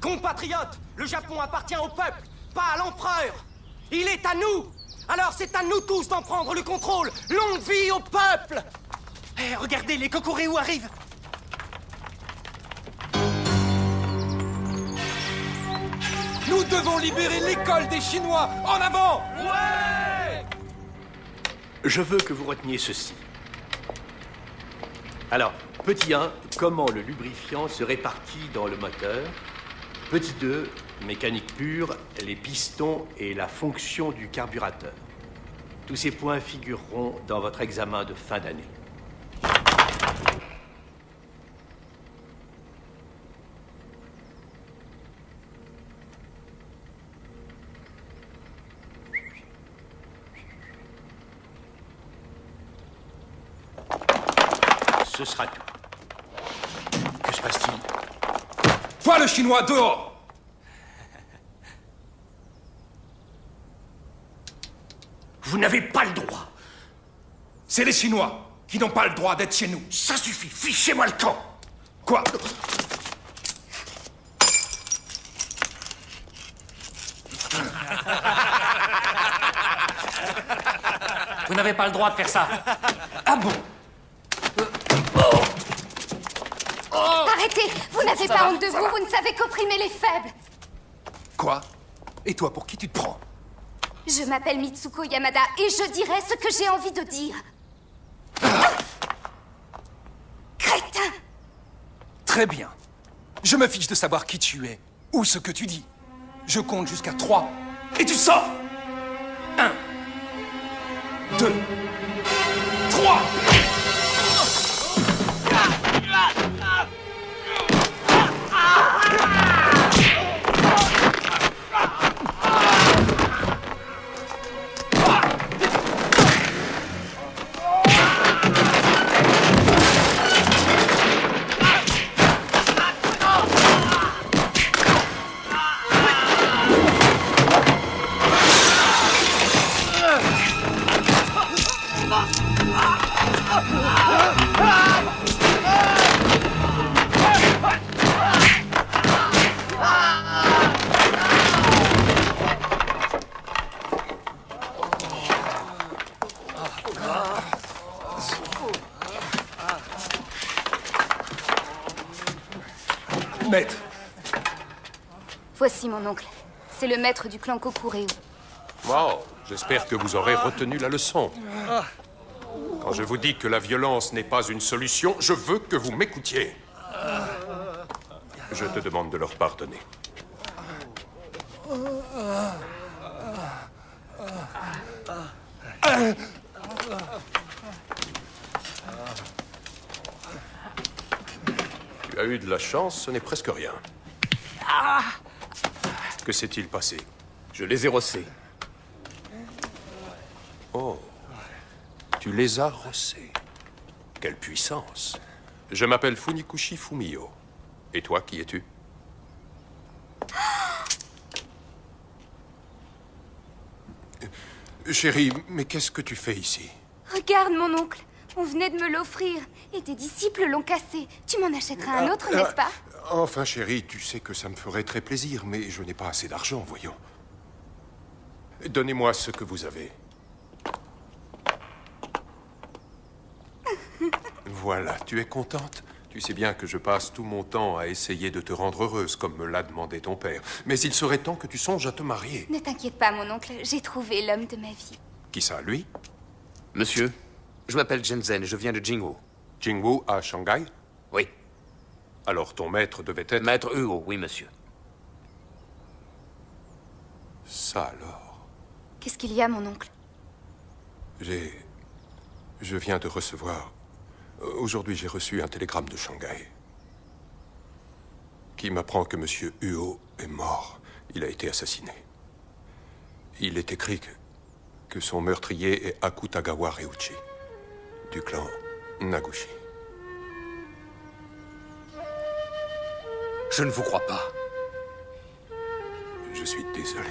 Compatriotes, le Japon appartient au peuple, pas à l'empereur. Il est à nous. Alors c'est à nous tous d'en prendre le contrôle. Longue vie au peuple. Eh, regardez, les Kokoreu arrivent. Nous devons libérer l'école des Chinois. En avant! Ouais! Je veux que vous reteniez ceci. Alors, petit 1, comment le lubrifiant se répartit dans le moteur. Petit 2, mécanique pure, les pistons et la fonction du carburateur. Tous ces points figureront dans votre examen de fin d'année. Ce sera tout. Que se passe-t-il? Toi, le Chinois, dehors! Vous n'avez pas le droit. C'est les Chinois qui n'ont pas le droit d'être chez nous. Ça suffit, fichez-moi le camp. Quoi? Vous n'avez pas le droit de faire ça. Ah bon? Arrêtez! Vous n'avez pas honte de vous, vous ne savez qu'opprimer les faibles. Quoi? Et toi, pour qui tu te prends? Je m'appelle Mitsuko Yamada et je dirai ce que j'ai envie de dire. Crétin! Très bien. Je me fiche de savoir qui tu es ou ce que tu dis. Je compte jusqu'à 3 et tu sors! 1, 2, 3! Maître. Voici mon oncle. C'est le maître du clan Kokureu. Wow, j'espère que vous aurez retenu la leçon. Quand je vous dis que la violence n'est pas une solution, je veux que vous m'écoutiez. Je te demande de leur pardonner. Tu as eu de la chance, ce n'est presque rien. Que s'est-il passé? Je les ai rossés. Oh, tu les as rossés. Quelle puissance. Je m'appelle Funikushi Fumio. Et toi, qui es-tu? Chérie, mais qu'est-ce que tu fais ici? Regarde, mon oncle. On venait de me l'offrir. Et tes disciples l'ont cassé. Tu m'en achèteras un autre, n'est-ce pas? Enfin, chérie, tu sais que ça me ferait très plaisir, mais je n'ai pas assez d'argent, voyons. Donnez-moi ce que vous avez. Voilà, tu es contente? Tu sais bien que je passe tout mon temps à essayer de te rendre heureuse, comme me l'a demandé ton père. Mais il serait temps que tu songes à te marier. Ne t'inquiète pas, mon oncle. J'ai trouvé l'homme de ma vie. Qui ça, lui? Monsieur, je m'appelle Shenzhen et je viens de Jingwu. Jingwu à Shanghai? Oui. Alors ton maître devait être... Maître Huo, oui, monsieur. Ça alors... Qu'est-ce qu'il y a, mon oncle? Je viens de recevoir... Aujourd'hui, j'ai reçu un télégramme de Shanghai qui m'apprend que Monsieur Huo est mort. Il a été assassiné. Il est écrit que son meurtrier est Akutagawa Ryuichi, du clan Nagushi. Je ne vous crois pas. Je suis désolé.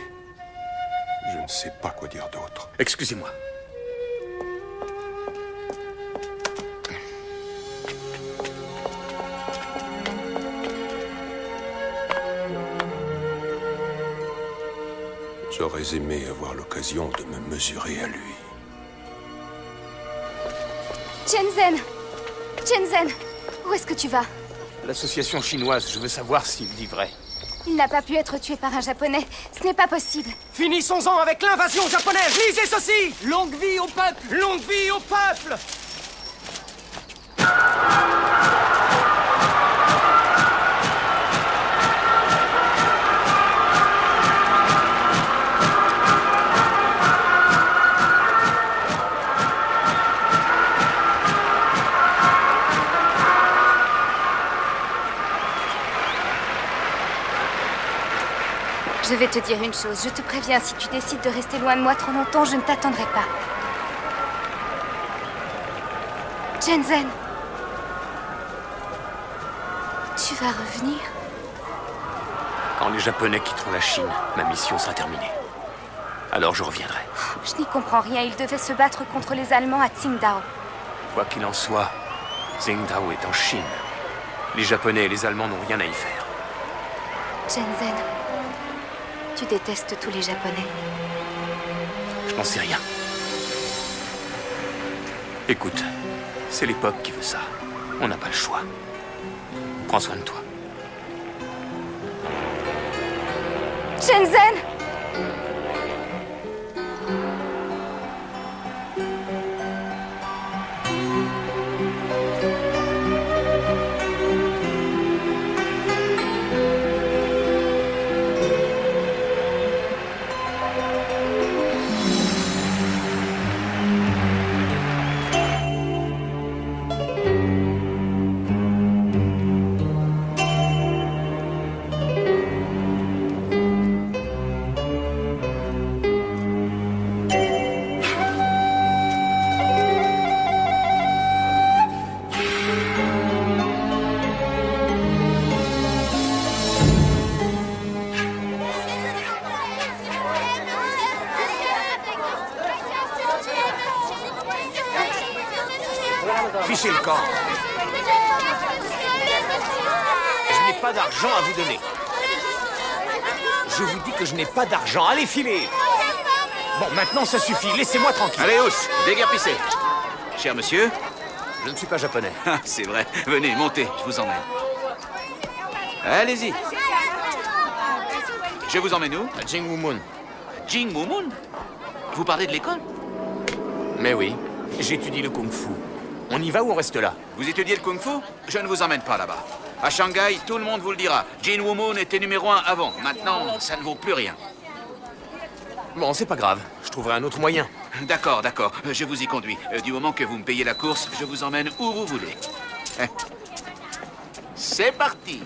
Je ne sais pas quoi dire d'autre. Excusez-moi. J'aurais aimé avoir l'occasion de me mesurer à lui. Shenzhen! Shenzhen! Où est-ce que tu vas? L'association chinoise, je veux savoir s'il dit vrai. Il n'a pas pu être tué par un Japonais. Ce n'est pas possible. Finissons-en avec l'invasion japonaise. Lisez ceci. Longue vie au peuple. Longue vie au peuple. Je vais te dire une chose. Je te préviens, si tu décides de rester loin de moi trop longtemps, je ne t'attendrai pas. Shenzhen. Tu vas revenir? Quand les Japonais quitteront la Chine, ma mission sera terminée. Alors je reviendrai. Je n'y comprends rien. Ils devaient se battre contre les Allemands à Tsingtao. Quoi qu'il en soit, Tsingtao est en Chine. Les Japonais et les Allemands n'ont rien à y faire. Shenzhen, tu détestes tous les Japonais. Je n'en sais rien. Écoute, c'est l'époque qui veut ça. On n'a pas le choix. Prends soin de toi. Shenzhen! Fichez le camp. Je n'ai pas d'argent à vous donner. Je vous dis que je n'ai pas d'argent. Allez, filez. Bon, maintenant, ça suffit. Laissez-moi tranquille. Allez, Ous, déguerpissez. Cher monsieur, Je ne suis pas japonais. c'est vrai. Venez, montez, je vous emmène. Allez-y. Je vous emmène où? À Jingwu Moon. Jingwu Moon? Vous parlez de l'école? Mais oui. J'étudie le kung-fu. On y va ou on reste là? Vous étudiez le kung-fu? Je ne vous emmène pas là-bas. À Shanghai, tout le monde vous le dira. Jin Woo Moon était numéro 1 avant. Maintenant, ça ne vaut plus rien. Bon, c'est pas grave. Je trouverai un autre moyen. D'accord, d'accord. Je vous y conduis. Du moment que vous me payez la course, je vous emmène où vous voulez. C'est parti.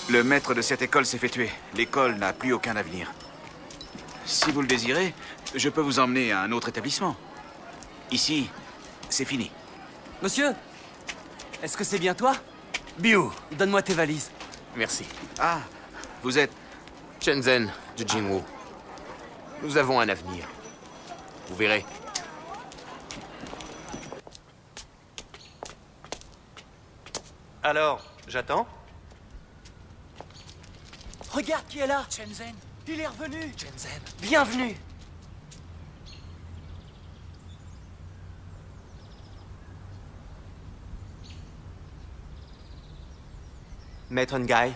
Le maître de cette école s'est fait tuer. L'école n'a plus aucun avenir. Si vous le désirez, je peux vous emmener à un autre établissement. Ici, c'est fini. Monsieur, est-ce que c'est bien toi? Biu. Donne-moi tes valises. Merci. Ah, vous êtes... Shenzhen de Jinwoo. Nous avons un avenir. Vous verrez. Alors, j'attends? Regarde qui est là. Shenzhen. Il est revenu. Shenzhen. Bienvenue. Maître Ngai,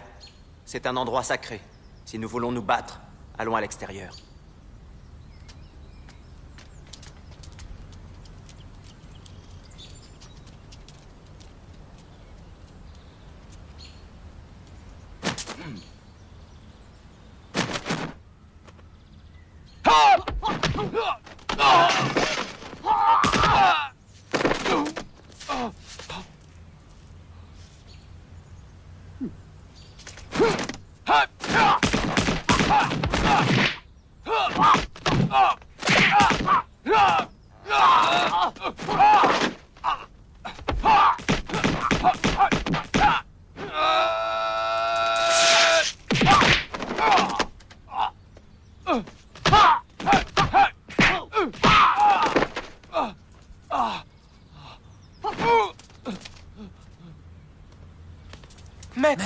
c'est un endroit sacré. Si nous voulons nous battre, allons à l'extérieur.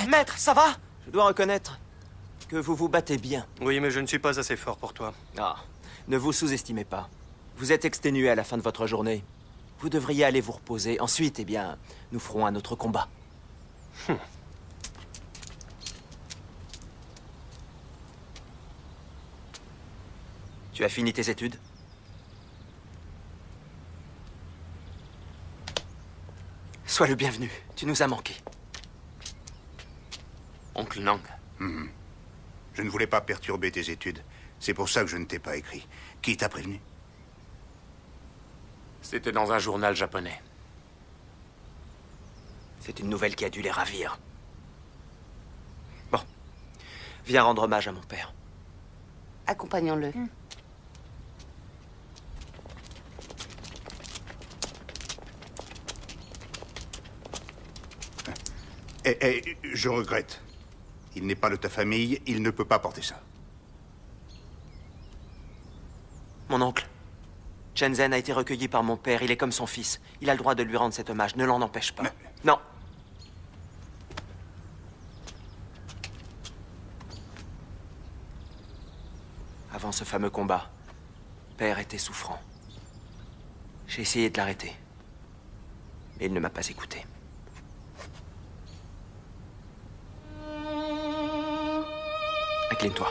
Maître, ça va? Je dois reconnaître que vous vous battez bien. Oui, mais je ne suis pas assez fort pour toi. Ah, ne vous sous-estimez pas. Vous êtes exténué à la fin de votre journée. Vous devriez aller vous reposer. Ensuite, eh bien, nous ferons un autre combat. Tu as fini tes études? Sois le bienvenu. Tu nous as manqué. Oncle Nang. Je ne voulais pas perturber tes études. C'est pour ça que je ne t'ai pas écrit. Qui t'a prévenu? C'était dans un journal japonais. C'est une nouvelle qui a dû les ravir. Bon. Viens rendre hommage à mon père. Accompagnons-le. Je regrette. Il n'est pas de ta famille, il ne peut pas porter ça. Mon oncle. Shenzhen a été recueilli par mon père. Il est comme son fils. Il a le droit de lui rendre cet hommage. Ne l'en empêche pas. Non. Avant ce fameux combat, père était souffrant. J'ai essayé de l'arrêter. Mais il ne m'a pas écouté. Incline-toi.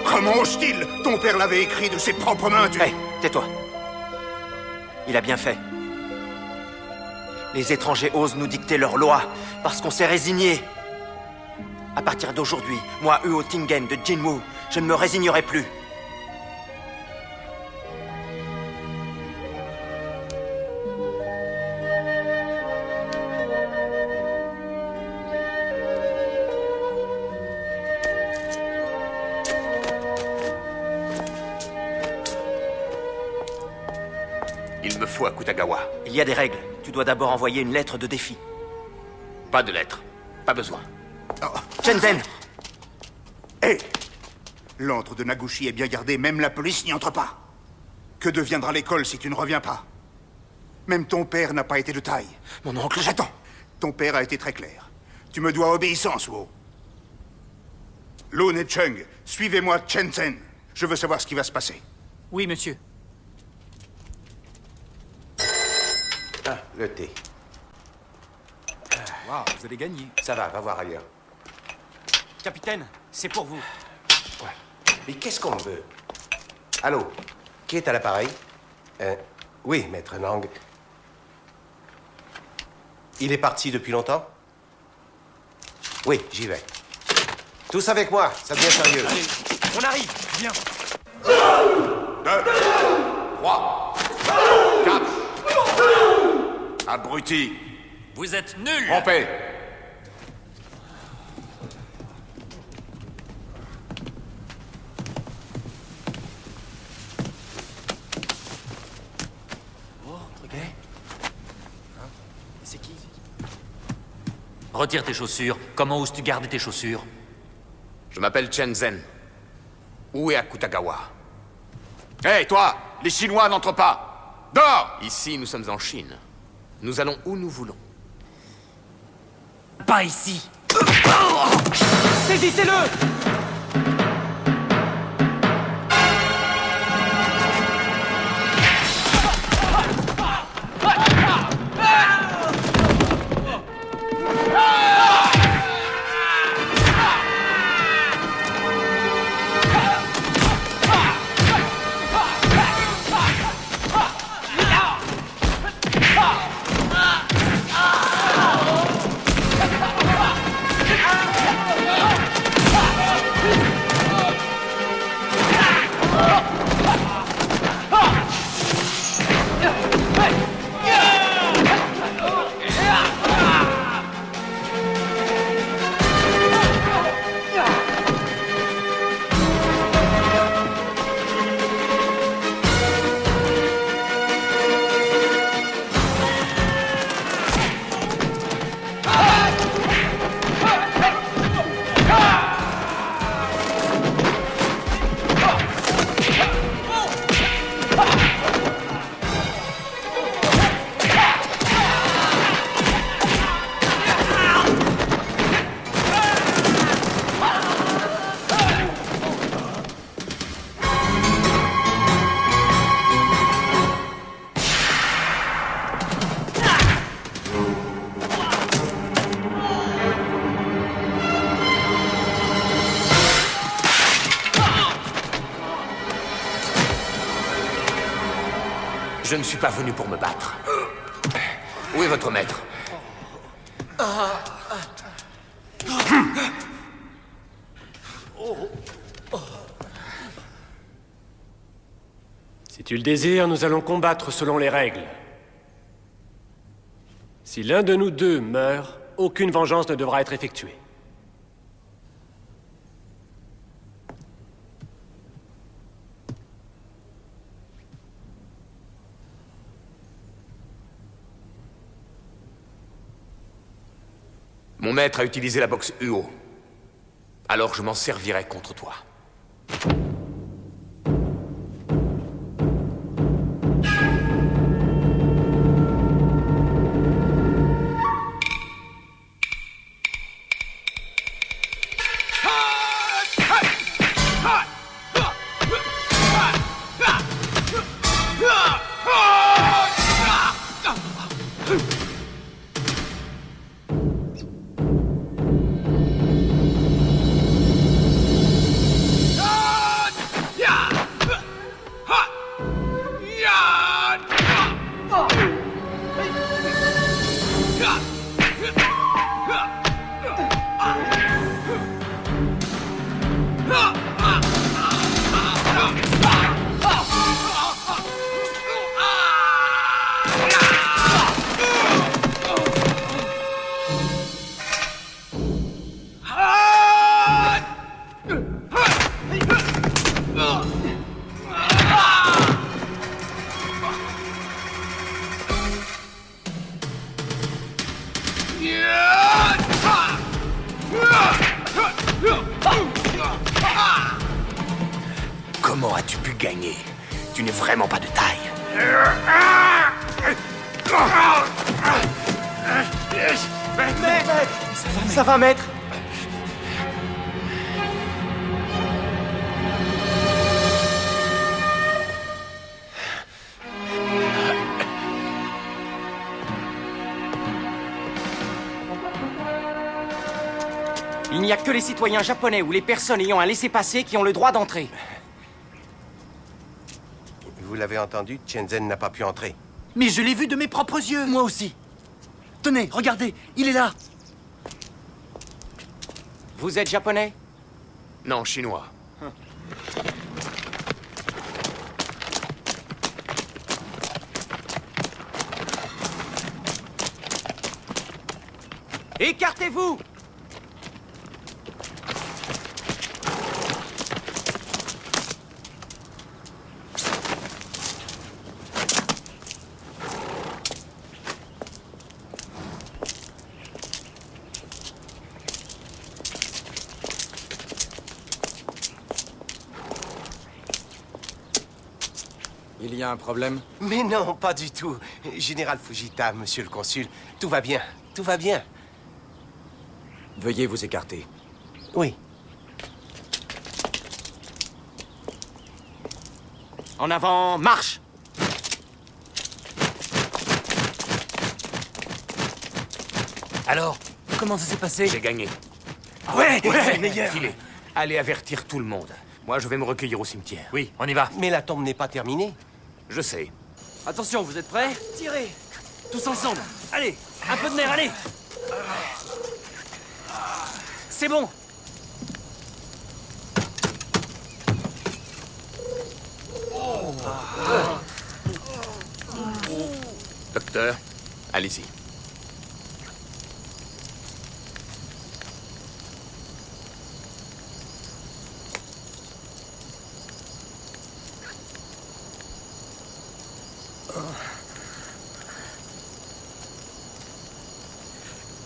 Comment ose-t-il? Ton père l'avait écrit de ses propres mains, tu... Hé, tais-toi. Il a bien fait. Les étrangers osent nous dicter leurs lois parce qu'on s'est résigné. À partir d'aujourd'hui, moi, Huo Tingen de Jinwoo, je ne me résignerai plus. Il me faut Akutagawa. Il y a des règles. Tu dois d'abord envoyer une lettre de défi. Pas de lettre. Pas besoin. Shenzhen! Hé! L'antre de Nagushi est bien gardé, même la police n'y entre pas. Que deviendra l'école si tu ne reviens pas? Même ton père n'a pas été de taille. Mon oncle, Attends, ton père a été très clair. Tu me dois obéissance, Wu. Lun et Chung, suivez-moi Shenzhen. Je veux savoir ce qui va se passer. Oui, monsieur. Ah, le thé. Waouh, vous allez gagner. Ça va voir ailleurs. Capitaine, c'est pour vous. Mais qu'est-ce qu'on veut? Allô? Qui est à l'appareil? Oui, maître Nang. Il est parti depuis longtemps? Oui, j'y vais. Tous avec moi, ça devient sérieux. Allez, on arrive. Viens. 2, 3, 4. Abruti. Vous êtes nuls! Rompez. Retire tes chaussures. Comment oses-tu garder tes chaussures? Je m'appelle Shenzhen. Où est Akutagawa? Hé, toi! Les Chinois n'entrent pas! Dors! Ici, nous sommes en Chine. Nous allons où nous voulons. Pas ici! Saisissez-le! Je ne suis pas venu pour me battre. Où est votre maître? Si tu le désires, nous allons combattre selon les règles. Si l'un de nous deux meurt, aucune vengeance ne devra être effectuée. Mon maître a utilisé la boxe Uo. Alors je m'en servirai contre toi. Comment as-tu pu gagner? Tu n'es vraiment pas de taille. Ça va, maître. Il n'y a que les citoyens japonais ou les personnes ayant un laissez-passer qui ont le droit d'entrer. Vous l'avez entendu, Shenzhen n'a pas pu entrer. Mais je l'ai vu de mes propres yeux. Moi aussi. Tenez, regardez, il est là. Vous êtes japonais? Non, chinois. Écartez-vous! Il y a un problème? Mais non, pas du tout. Général Fujita, monsieur le consul, tout va bien, tout va bien. Veuillez vous écarter. Oui. En avant, marche! Alors, comment ça s'est passé? J'ai gagné. Ouais, c'est meilleur. Filez. Allez avertir tout le monde. Moi, je vais me recueillir au cimetière. Oui, on y va. Mais la tombe n'est pas terminée. Je sais. Attention, vous êtes prêts? Tirez! Tous ensemble! Allez! Un peu de nerf, allez! C'est bon! Docteur, allez-y.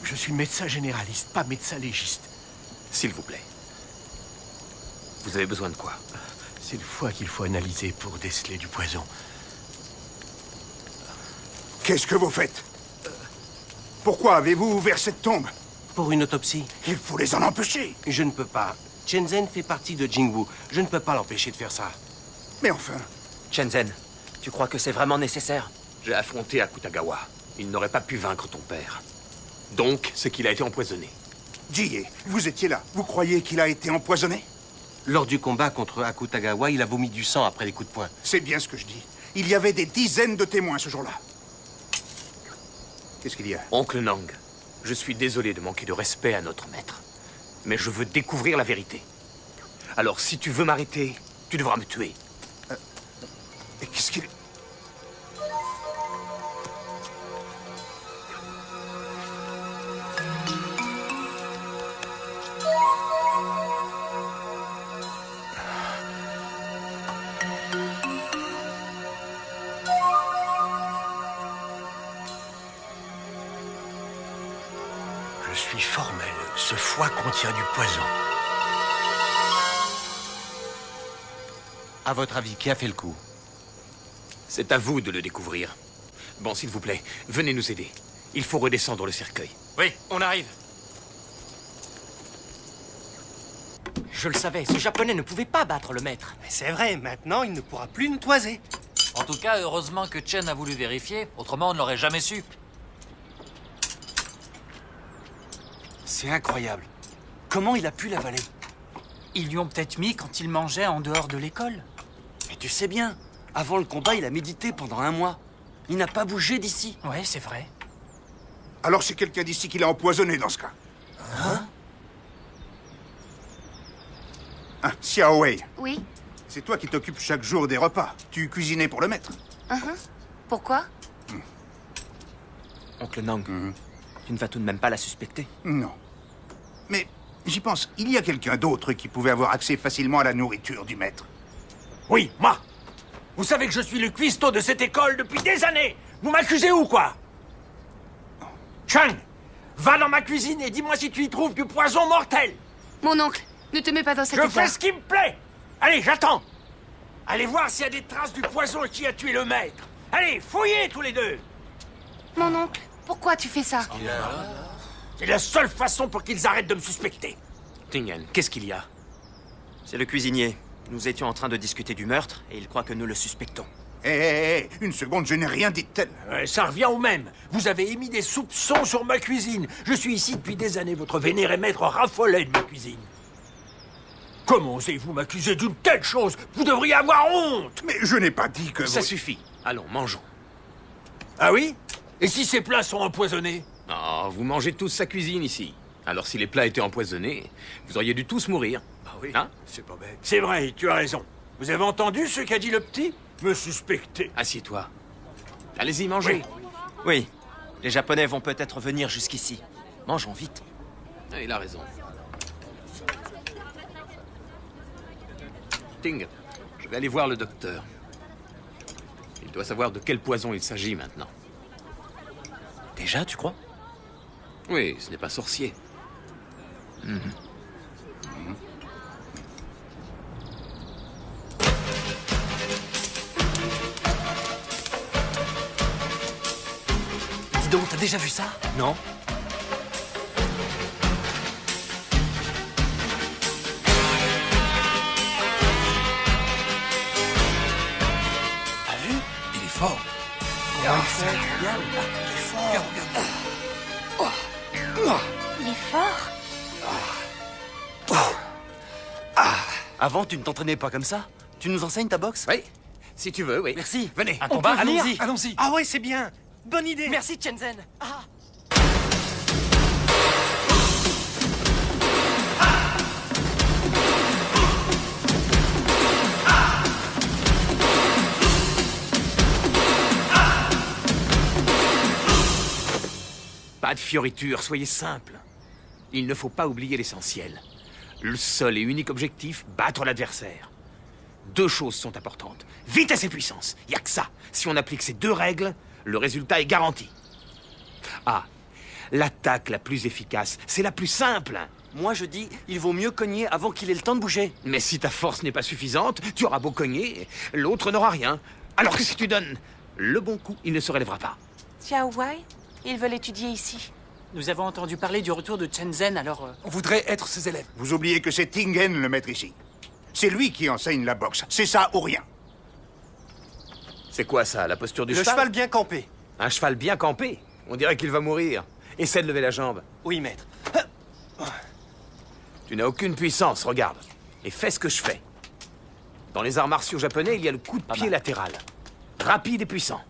Je suis médecin généraliste, pas médecin légiste. S'il vous plaît. Vous avez besoin de quoi? C'est le foie qu'il faut analyser pour déceler du poison. Qu'est-ce que vous faites? Pourquoi avez-vous ouvert cette tombe? Pour une autopsie. Il faut les en empêcher. Je ne peux pas. Shenzhen fait partie de Jingwu. Je ne peux pas l'empêcher de faire ça. Mais enfin... Shenzhen, tu crois que c'est vraiment nécessaire? J'ai affronté Akutagawa. Il n'aurait pas pu vaincre ton père. Donc, c'est qu'il a été empoisonné. Jie, vous étiez là. Vous croyez qu'il a été empoisonné? Lors du combat contre Akutagawa, il a vomi du sang après les coups de poing. C'est bien ce que je dis. Il y avait des dizaines de témoins ce jour-là. Qu'est-ce qu'il y a? Oncle Nang, je suis désolé de manquer de respect à notre maître. Mais je veux découvrir la vérité. Alors, si tu veux m'arrêter, tu devras me tuer. Et qu'est-ce qu'il... Je suis formel. Ce foie contient du poison. À votre avis, qui a fait le coup? C'est à vous de le découvrir. Bon, s'il vous plaît, venez nous aider. Il faut redescendre le cercueil. Oui, on arrive. Je le savais, ce japonais ne pouvait pas battre le maître. C'est vrai, maintenant il ne pourra plus nous toiser. En tout cas, heureusement que Chen a voulu vérifier, autrement on ne l'aurait jamais su. C'est incroyable. Comment il a pu l'avaler? Ils lui ont peut-être mis quand il mangeait en dehors de l'école. Mais tu sais bien, avant le combat, il a médité pendant 1 mois. Il n'a pas bougé d'ici. Ouais, c'est vrai. Alors c'est quelqu'un d'ici qui l'a empoisonné dans ce cas. Hein? Ah, Xiao Wei. Oui. C'est toi qui t'occupes chaque jour des repas. Tu cuisinais pour le maître. Pourquoi? Oncle Nang, tu ne vas tout de même pas la suspecter? Non. Mais j'y pense, il y a quelqu'un d'autre qui pouvait avoir accès facilement à la nourriture du maître. Oui, moi. Vous savez que je suis le cuistot de cette école depuis des années. Vous m'accusez ou quoi? Chang, va dans ma cuisine et dis-moi si tu y trouves du poison mortel. Mon oncle, ne te mets pas dans cette Je fais ce qui me plaît. Allez, j'attends. Allez voir s'il y a des traces du poison qui a tué le maître. Allez, fouillez tous les deux. Mon oncle, pourquoi tu fais ça? C'est la seule façon pour qu'ils arrêtent de me suspecter. Tingen, qu'est-ce qu'il y a? C'est le cuisinier. Nous étions en train de discuter du meurtre et il croit que nous le suspectons. Hé, une seconde, je n'ai rien dit de tel. Ça revient au même. Vous avez émis des soupçons sur ma cuisine. Je suis ici depuis des années. Votre vénéré maître raffolait de ma cuisine. Comment osez-vous m'accuser d'une telle chose? Vous devriez avoir honte. Mais je n'ai pas dit que Ça suffit. Allons, mangeons. Ah oui? Et si ces plats sont empoisonnés? Oh, vous mangez tous sa cuisine ici. Alors si les plats étaient empoisonnés, vous auriez dû tous mourir. Ah oui, hein? C'est pas bête. C'est vrai, tu as raison. Vous avez entendu ce qu'a dit le petit? Me suspecter. Assieds-toi. Allez-y, mangez. Oui. Les Japonais vont peut-être venir jusqu'ici. Mangeons vite. Il a raison. Ting, je vais aller voir le docteur. Il doit savoir de quel poison il s'agit maintenant. Déjà, tu crois? Oui, ce n'est pas sorcier. Dis donc, t'as déjà vu ça? Non. T'as vu? Il est fort. Il est fort. Avant, tu ne t'entraînais pas comme ça? Tu nous enseignes ta boxe? Oui, si tu veux, oui. Merci. Venez. Un combat? Allons-y, allons-y. Ah ouais, c'est bien. Bonne idée. Merci, Shenzhen. Ah. Pas de fioritures, soyez simple. Il ne faut pas oublier l'essentiel. Le seul et unique objectif, battre l'adversaire. Deux choses sont importantes. Vitesse et puissance. Il n'y a que ça. Si on applique ces deux règles, le résultat est garanti. Ah, l'attaque la plus efficace, c'est la plus simple. Moi, je dis, il vaut mieux cogner avant qu'il ait le temps de bouger. Mais si ta force n'est pas suffisante, tu auras beau cogner, l'autre n'aura rien. Alors qu'est-ce que tu donnes? Le bon coup, il ne se relèvera pas. Xiao Wei, ils veulent étudier ici. Nous avons entendu parler du retour de Shenzhen, alors... On voudrait être ses élèves. Vous oubliez que c'est Tingen le maître ici. C'est lui qui enseigne la boxe. C'est ça ou rien. C'est quoi ça, la posture du Le cheval? cheval bien campé. Un cheval bien campé? On dirait qu'il va mourir. Essaie de lever la jambe. Oui, maître. Tu n'as aucune puissance, regarde. Et fais ce que je fais. Dans les arts martiaux japonais, il y a le coup de pied latéral. Rapide et puissant.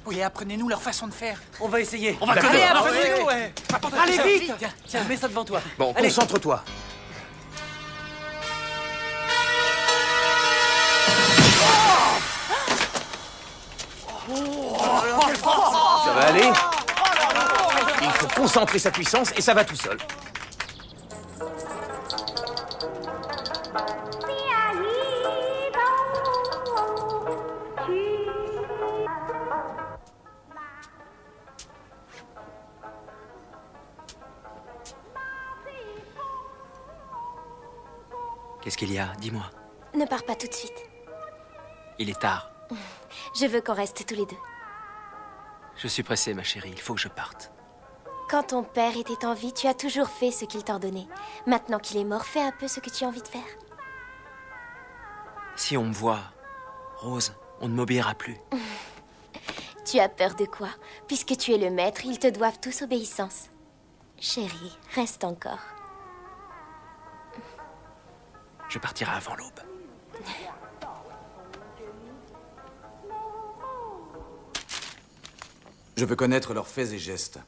Oui, apprenez-nous leur façon de faire. On va essayer. On va D'accord. connaître. Apprenez-nous, ouais. Allez, vite. Tiens, mets ça devant toi. Bon, Allez. concentre-toi. Ça va aller? Il faut concentrer sa puissance et ça va tout seul. Qu'est-ce qu'il y a? Dis-moi. Ne pars pas tout de suite. Il est tard. Je veux qu'on reste tous les deux. Je suis pressé, ma chérie. Il faut que je parte. Quand ton père était en vie, tu as toujours fait ce qu'il t'ordonnait. Maintenant qu'il est mort, fais un peu ce que tu as envie de faire. Si on me voit, Rose, on ne m'obéira plus. Tu as peur de quoi? Puisque tu es le maître, ils te doivent tous obéissance. Chérie, reste encore. Je partirai avant l'aube. Je veux connaître leurs faits et gestes.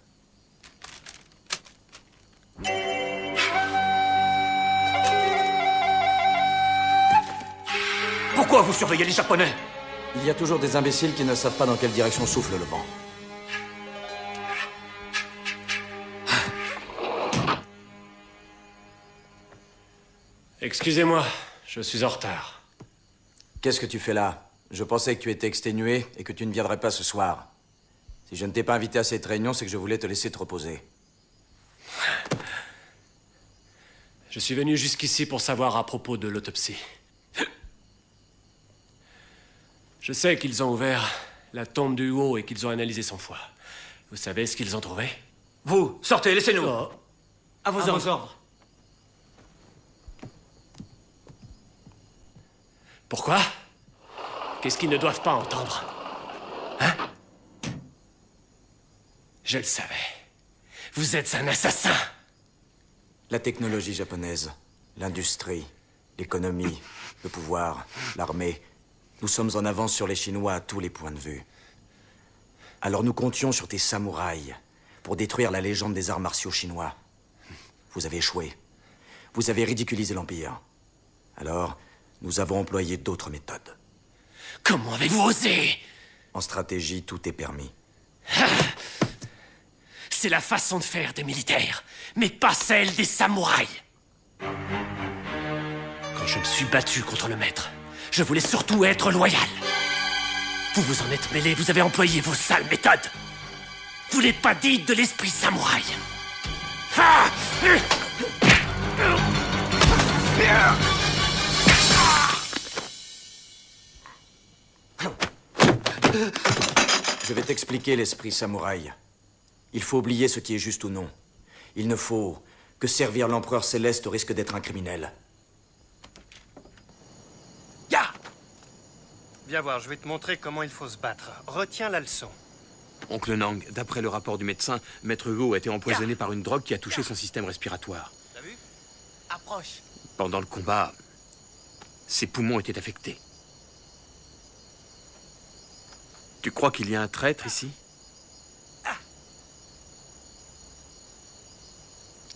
Pourquoi vous surveillez les Japonais? Il y a toujours des imbéciles qui ne savent pas dans quelle direction souffle le vent. Excusez-moi, je suis en retard. Qu'est-ce que tu fais là? Je pensais que tu étais exténué et que tu ne viendrais pas ce soir. Si je ne t'ai pas invité à cette réunion, c'est que je voulais te laisser te reposer. Je suis venu jusqu'ici pour savoir à propos de l'autopsie. Je sais qu'ils ont ouvert la tombe du Huo et qu'ils ont analysé son foie. Vous savez ce qu'ils ont trouvé? Vous, sortez, laissez-nous. Oh. À vos ordres. Pourquoi? Qu'est-ce qu'ils ne doivent pas entendre? Hein? Je le savais. Vous êtes un assassin! La technologie japonaise, l'industrie, l'économie, le pouvoir, l'armée. Nous sommes en avance sur les Chinois à tous les points de vue. Alors nous comptions sur tes samouraïs pour détruire la légende des arts martiaux chinois. Vous avez échoué. Vous avez ridiculisé l'Empire. Alors, nous avons employé d'autres méthodes. Comment avez-vous osé? En stratégie, tout est permis. C'est la façon de faire des militaires, mais pas celle des samouraïs. Quand je me suis battu contre le maître, je voulais surtout être loyal. Vous vous en êtes mêlé, vous avez employé vos sales méthodes. Vous n'êtes pas digne de l'esprit samouraï. Ah! Je vais t'expliquer l'esprit samouraï. Il faut oublier ce qui est juste ou non. Il ne faut que servir l'empereur céleste au risque d'être un criminel. Ya! Viens voir, je vais te montrer comment il faut se battre. Retiens la leçon. Oncle Nang, d'après le rapport du médecin, Maître Huo a été empoisonné par une drogue qui a touché son système respiratoire. T'as vu? Approche. Pendant le combat, ses poumons étaient affectés. Tu crois qu'il y a un traître ici?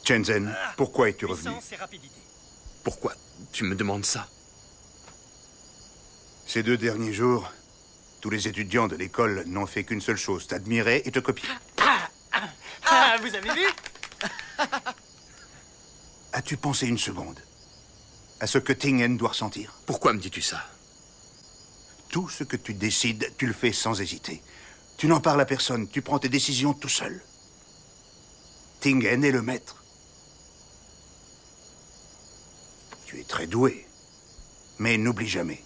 Shenzhen, pourquoi es-tu revenu? Pourquoi tu me demandes ça? Ces 2 derniers jours, tous les étudiants de l'école n'ont fait qu'une seule chose, t'admirer et te copier. Vous avez vu? As-tu pensé une seconde à ce que Tingen doit ressentir? Pourquoi me dis-tu ça? Tout ce que tu décides, tu le fais sans hésiter. Tu n'en parles à personne, tu prends tes décisions tout seul. Tingen est le maître. Tu es très doué. Mais n'oublie jamais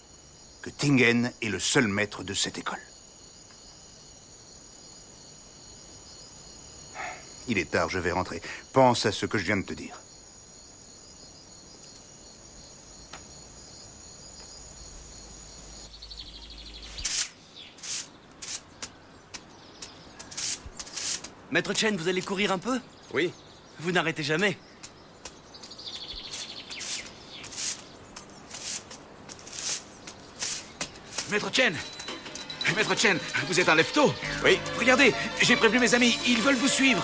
que Tingen est le seul maître de cette école. Il est tard, je vais rentrer. Pense à ce que je viens de te dire. Maître Chen, vous allez courir un peu? Oui. Vous n'arrêtez jamais. Maître Chen! Maître Chen, vous êtes un lefto? Oui. Regardez, j'ai prévenu mes amis, ils veulent vous suivre.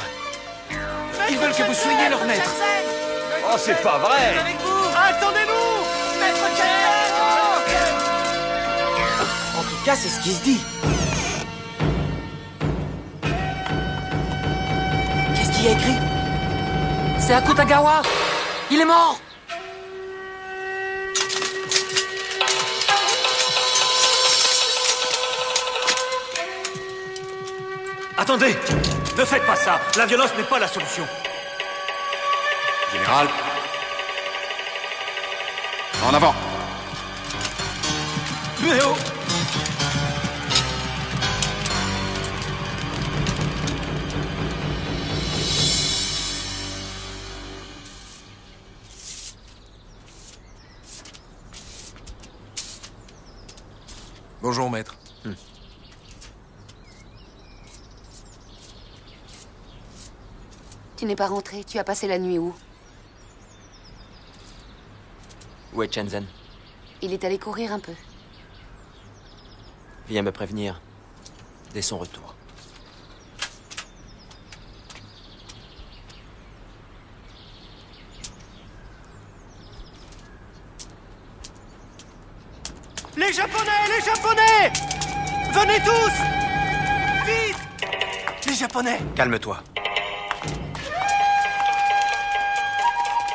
Ils veulent que vous soyez leur maître. Oh, c'est pas vrai! Attendez-nous! Maître Jensen! En tout cas, c'est ce qui se dit. Qu'est-ce qu'il y a écrit? C'est Akutagawa! Il est mort! Attendez! Ne faites pas ça! La violence n'est pas la solution. Général. En avant. Mais oh! Bonjour, maître. Tu n'es pas rentré, tu as passé la nuit où? Où est Shenzhen? Il est allé courir un peu. Viens me prévenir dès son retour. Les Japonais! Les Japonais! Venez tous! Vite! Les Japonais! Calme-toi.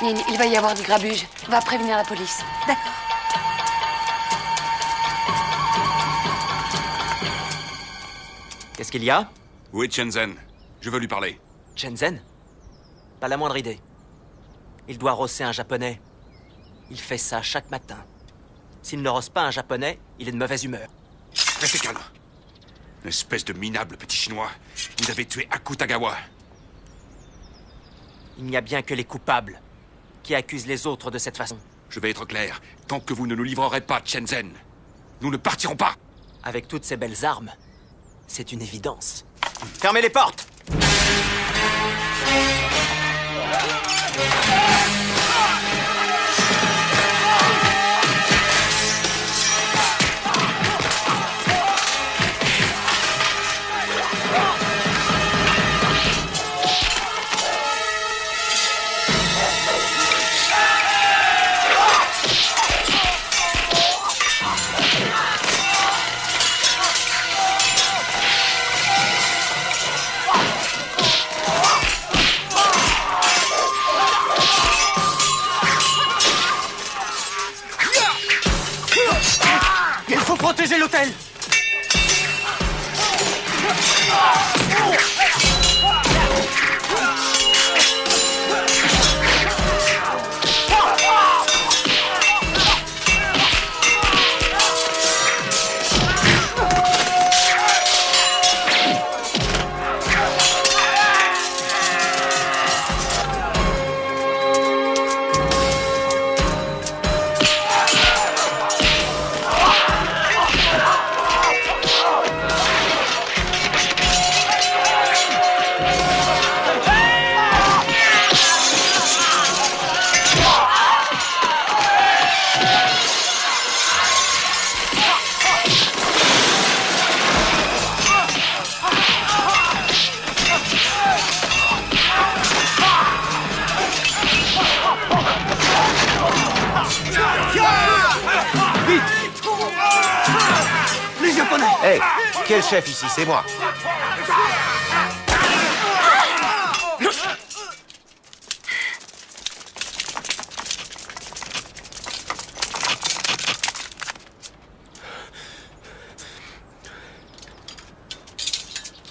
Nin, il va y avoir du grabuge. Va prévenir la police. D'accord. Qu'est-ce qu'il y a? Où est Shenzhen? Je veux lui parler. Shenzhen? Pas la moindre idée. Il doit rosser un japonais. Il fait ça chaque matin. S'il ne rosse pas un japonais, il est de mauvaise humeur. Restez calme. Espèce de minable petit chinois. Vous avez tué Akutagawa. Il n'y a bien que les coupables qui accusent les autres de cette façon. Je vais être clair. Tant que vous ne nous livrerez pas Shenzhen, nous ne partirons pas. Avec toutes ces belles armes, c'est une évidence. Fermez les portes! Il faut protéger l'hôtel. Hey, quel chef ici? C'est moi.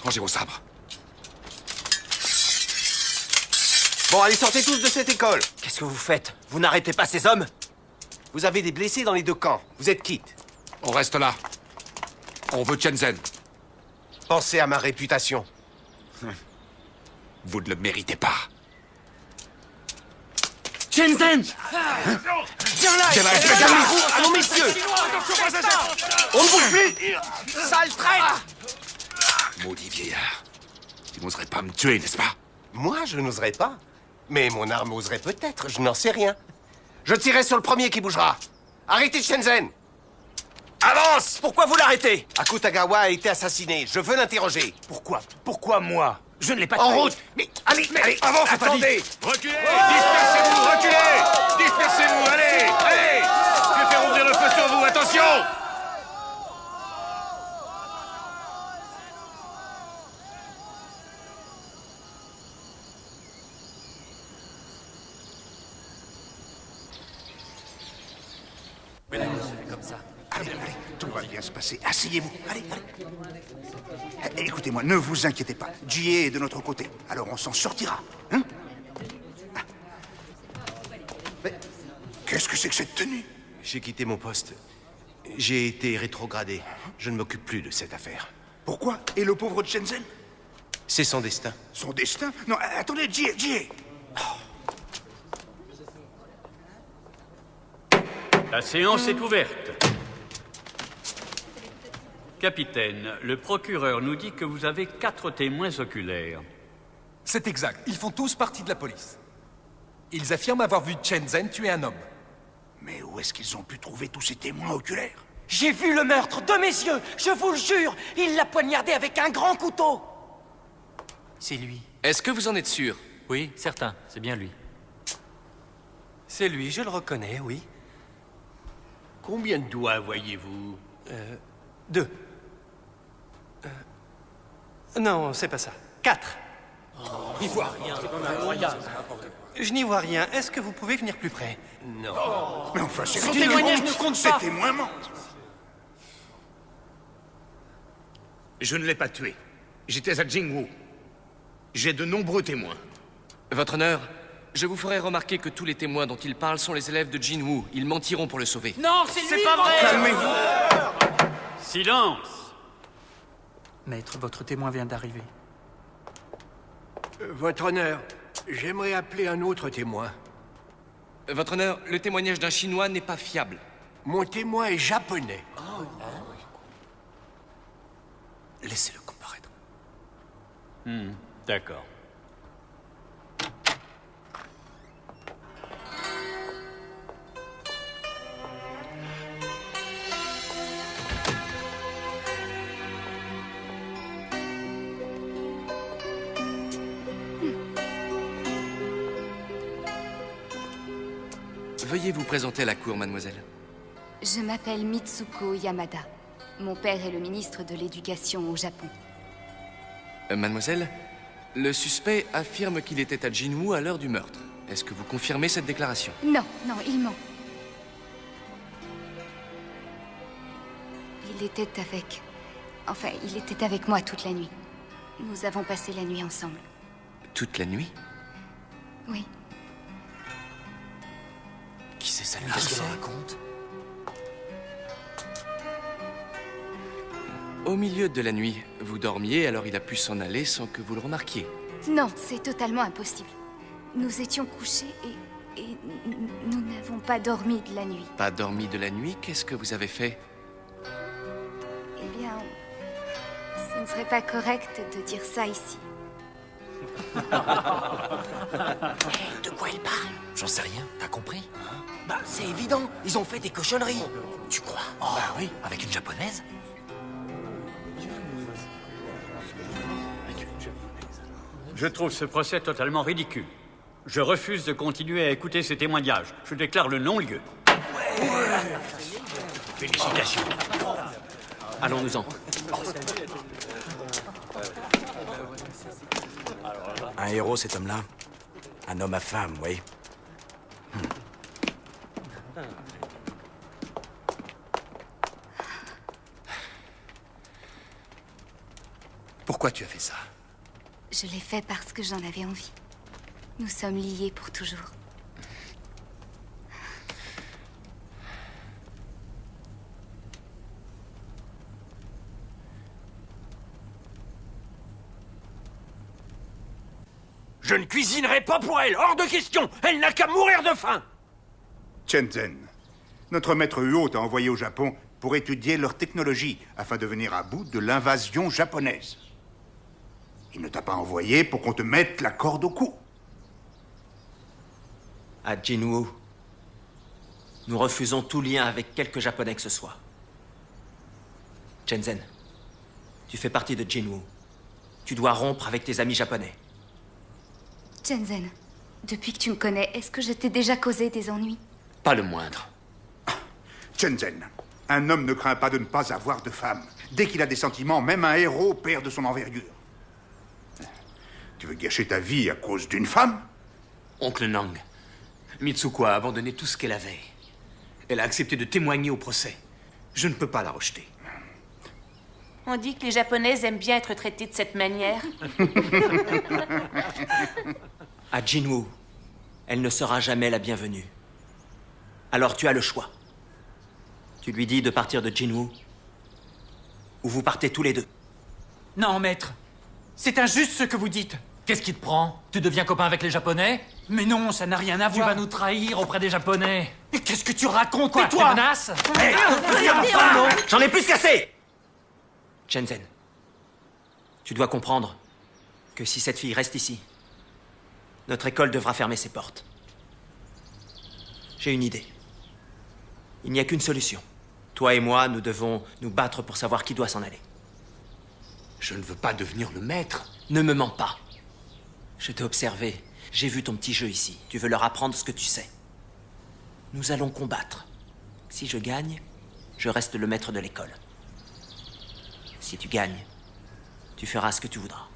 Rangez vos sabres. Bon, allez, sortez tous de cette école. Qu'est-ce que vous faites? Vous n'arrêtez pas ces hommes? Vous avez des blessés dans les deux camps. Vous êtes quittes. On reste là. On veut Shenzhen. Pensez à ma réputation. Vous ne le méritez pas. Shenzhen! Viens là! Calmez-vous! Allons, messieurs! On ne bouge plus! Sale traître! Maudit vieillard. Tu n'oserais pas me tuer, n'est-ce pas? Moi, je n'oserais pas. Mais mon arme oserait peut-être, je n'en sais rien. Je tirerai sur le premier qui bougera. Arrêtez Shenzhen! Avance! Pourquoi vous l'arrêtez? Akutagawa a été assassiné. Je veux l'interroger. Pourquoi? Pourquoi moi? Je ne l'ai pas En tué. route! Mais allez, avance, attendez! Reculez! Dispersez-vous! Reculez! Dispersez-vous! Allez! Allez! Je vais faire ouvrir le feu sur vous! Attention! Allez, tout va bien se passer. Asseyez-vous. Allez. Écoutez-moi, ne vous inquiétez pas. Jie est de notre côté. Alors on s'en sortira. Hein? Mais qu'est-ce que c'est que cette tenue? J'ai quitté mon poste. J'ai été rétrogradé. Je ne m'occupe plus de cette affaire. Pourquoi? Et le pauvre Shenzhen? C'est son destin. Son destin? Non, attendez, Jie. La séance est ouverte. Capitaine, le procureur nous dit que vous avez 4 témoins oculaires. C'est exact. Ils font tous partie de la police. Ils affirment avoir vu Shenzhen tuer un homme. Mais où est-ce qu'ils ont pu trouver tous ces témoins oculaires? J'ai vu le meurtre de mes yeux, je vous le jure. Il l'a poignardé avec un grand couteau. C'est lui. Est-ce que vous en êtes sûr? Oui, certain. C'est bien lui. C'est lui, je le reconnais, oui. Combien de doigts voyez-vous? 2. Non, c'est pas ça. 4. Il voit rien. Je n'y vois rien. Est-ce que vous pouvez venir plus près? Non. Mais enfin, c'est Son témoignage ne compte pas. Ces témoins mentent. Je ne l'ai pas tué. J'étais à Jingwu. J'ai de nombreux témoins. Votre honneur, je vous ferai remarquer que tous les témoins dont il parle sont les élèves de Jinwoo. Ils mentiront pour le sauver. Non, c'est lui! pas vrai! Calmez-vous. Silence! Maître, votre témoin vient d'arriver. Votre honneur, j'aimerais appeler un autre témoin. Votre honneur, le témoignage d'un Chinois n'est pas fiable. Mon témoin est japonais. Laissez-le comparaître. D'accord. Veuillez vous présenter à la cour, mademoiselle. Je m'appelle Mitsuko Yamada. Mon père est le ministre de l'Éducation au Japon. Mademoiselle, le suspect affirme qu'il était à Jinwoo à l'heure du meurtre. Est-ce que vous confirmez cette déclaration? Non, il ment. Il était avec moi toute la nuit. Nous avons passé la nuit ensemble. Toute la nuit? Oui. Qui c'est ça? Qu'est-ce qu'elle raconte? Au milieu de la nuit, vous dormiez, alors il a pu s'en aller sans que vous le remarquiez. Non, c'est totalement impossible. Nous étions couchés et nous n'avons pas dormi de la nuit. Pas dormi de la nuit? Qu'est-ce que vous avez fait? Eh bien, ce ne serait pas correct de dire ça ici. De quoi il parle? J'en sais rien, t'as compris? Bah, c'est évident, ils ont fait des cochonneries. Tu crois? Bah oui, avec une japonaise? Je trouve ce procès totalement ridicule. Je refuse de continuer à écouter ces témoignages. Je déclare le non-lieu. Félicitations. Allons-nous-en. Un héros, cet homme-là. Un homme à femme, oui. Pourquoi tu as fait ça? Je l'ai fait parce que j'en avais envie. Nous sommes liés pour toujours. Je ne cuisinerai pas pour elle, hors de question. Elle n'a qu'à mourir de faim. Shenzhen, notre maître Huo t'a envoyé au Japon pour étudier leur technologie afin de venir à bout de l'invasion japonaise. Il ne t'a pas envoyé pour qu'on te mette la corde au cou. À Jinwoo, nous refusons tout lien avec quelque Japonais que ce soit. Shenzhen, tu fais partie de Jinwoo. Tu dois rompre avec tes amis japonais. Shenzhen, depuis que tu me connais, est-ce que je t'ai déjà causé des ennuis? Pas le moindre. Shenzhen, un homme ne craint pas de ne pas avoir de femme. Dès qu'il a des sentiments, même un héros perd de son envergure. Tu veux gâcher ta vie à cause d'une femme? Oncle Nang, Mitsuko a abandonné tout ce qu'elle avait. Elle a accepté de témoigner au procès. Je ne peux pas la rejeter. On dit que les Japonaises aiment bien être traités de cette manière. À Jinwoo, elle ne sera jamais la bienvenue. Alors tu as le choix. Tu lui dis de partir de Jinwoo, ou vous partez tous les deux. Non, maître. C'est injuste ce que vous dites. Qu'est-ce qui te prend? Tu deviens copain avec les Japonais? Mais non, ça n'a rien à voir. Tu vas nous trahir auprès des Japonais. Mais qu'est-ce que tu racontes, Quoi, toi? tu menaces? J'en ai plus qu'assez! Shenzhen, tu dois comprendre que si cette fille reste ici, notre école devra fermer ses portes. J'ai une idée. Il n'y a qu'une solution. Toi et moi, nous devons nous battre pour savoir qui doit s'en aller. Je ne veux pas devenir le maître. Ne me mens pas. Je t'ai observé. J'ai vu ton petit jeu ici. Tu veux leur apprendre ce que tu sais. Nous allons combattre. Si je gagne, je reste le maître de l'école. Si tu gagnes, tu feras ce que tu voudras.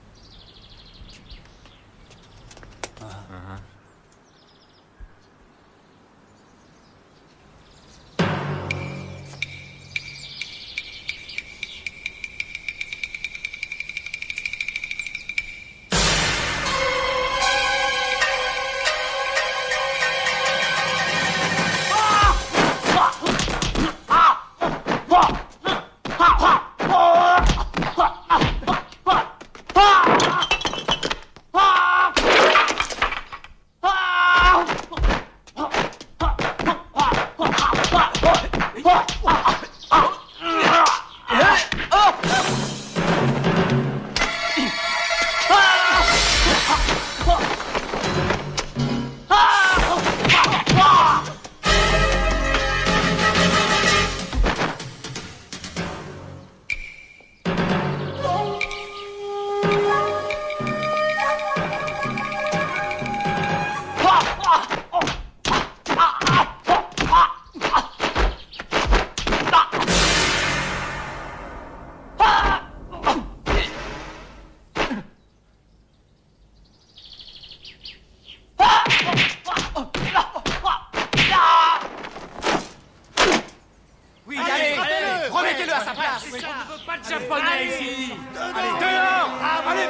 sa place. On ne veut pas de japonais ici. Allez, dehors. Allez,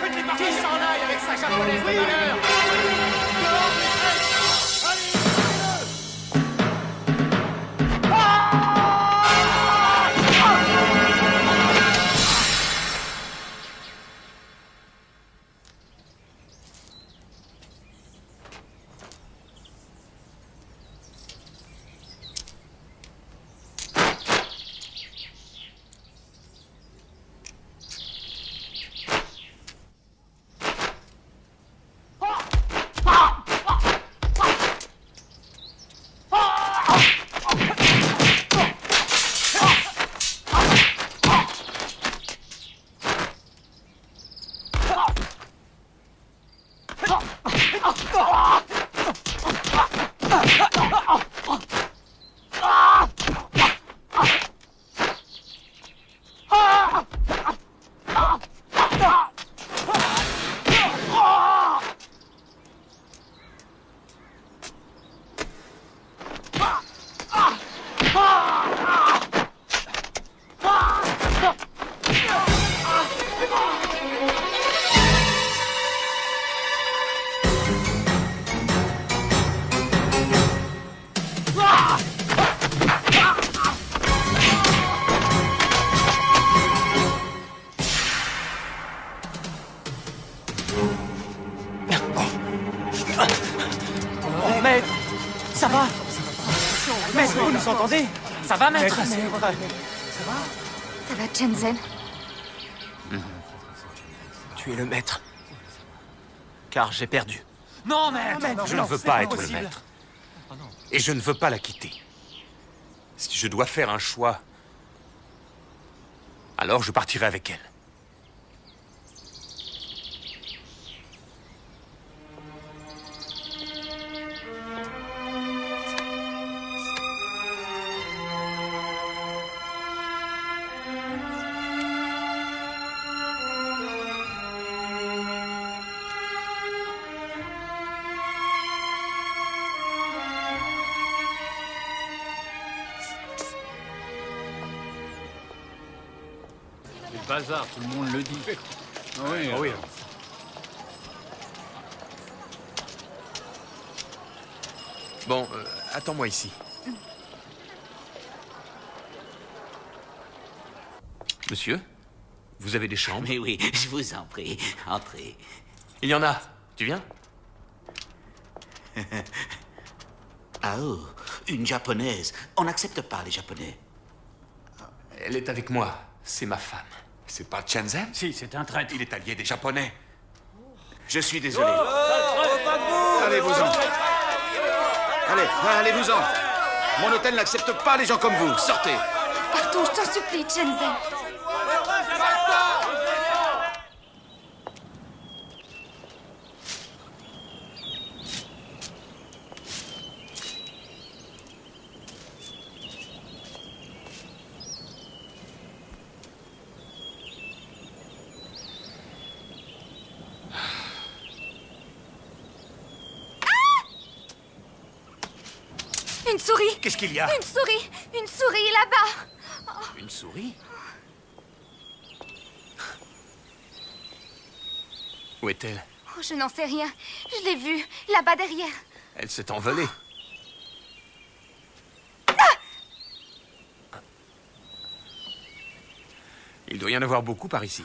faites les parties. Qui s'en aille avec sa japonaise de malheur. Maître, ça va? Maître, vous nous entendez? Ça va, maître? Ça va? Ça va, Shenzhen? Tu es le maître. Car j'ai perdu. Non, maître! Je ne veux pas être le maître. Et je ne veux pas la quitter. Si je dois faire un choix, alors je partirai avec elle. Bazar, tout le monde le dit. Oui, oui. Bon, attends-moi ici. Monsieur, vous avez des chambres? Mais oui, je vous en prie, entrez. Il y en a. Tu viens? Ah oh, une japonaise. On n'accepte pas les japonais. Elle est avec moi. C'est ma femme. C'est pas Shenzhen? Si, c'est un traître. Il est allié des Japonais. Je suis désolé. Allez-vous-en. Allez-vous-en. Mon hôtel n'accepte pas les gens comme vous. Sortez. Partons, je t'en supplie, Shenzhen. Une souris! Qu'est-ce qu'il y a? Une souris là-bas! Une souris? Où est-elle? Oh, je n'en sais rien. Je l'ai vue, là-bas derrière. Elle s'est envolée. Il doit y en avoir beaucoup par ici.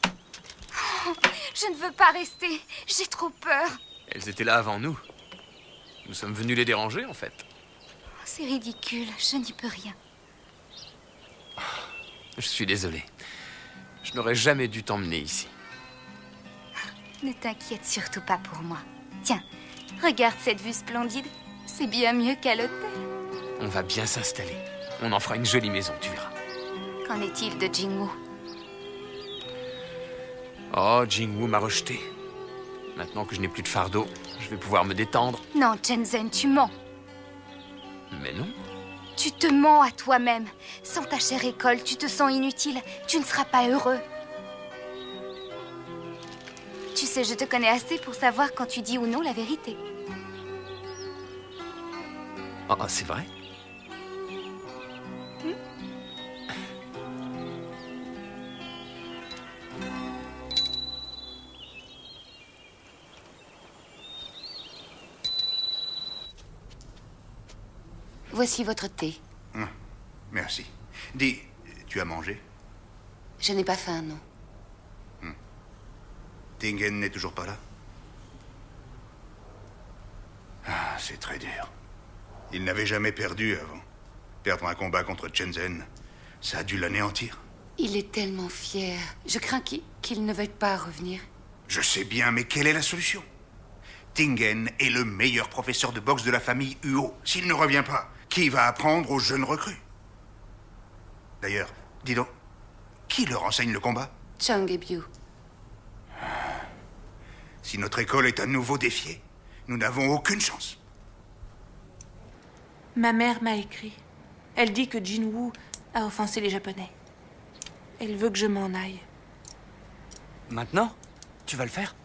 Oh, je ne veux pas rester. J'ai trop peur. Elles étaient là avant nous. Nous sommes venus les déranger, en fait. C'est ridicule. Je n'y peux rien. Je suis désolé. Je n'aurais jamais dû t'emmener ici. Ne t'inquiète surtout pas pour moi. Tiens, regarde cette vue splendide. C'est bien mieux qu'à l'hôtel. On va bien s'installer. On en fera une jolie maison, tu verras. Qu'en est-il de Jingwoo? Oh, Jingwoo m'a rejeté. Maintenant que je n'ai plus de fardeau, je vais pouvoir me détendre. Non, Shenzhen, tu mens. Mais non. Tu te mens à toi-même. Sans ta chère école, tu te sens inutile. Tu ne seras pas heureux. Tu sais, je te connais assez pour savoir quand tu dis ou non la vérité. Oh, c'est vrai? Voici votre thé. Merci. Dis, tu as mangé? Je n'ai pas faim, non. Tingen n'est toujours pas là? Ah, c'est très dur. Il n'avait jamais perdu avant. Perdre un combat contre Shenzhen, ça a dû l'anéantir. Il est tellement fier. Je crains qu'il ne veuille pas revenir. Je sais bien, mais quelle est la solution? Tingen est le meilleur professeur de boxe de la famille Huo. S'il ne revient pas, qui va apprendre aux jeunes recrues? D'ailleurs, dis donc, qui leur enseigne le combat? Chang et Biu. Si notre école est à nouveau défiée, nous n'avons aucune chance. Ma mère m'a écrit. Elle dit que Jinwoo a offensé les Japonais. Elle veut que je m'en aille. Maintenant? Tu vas le faire?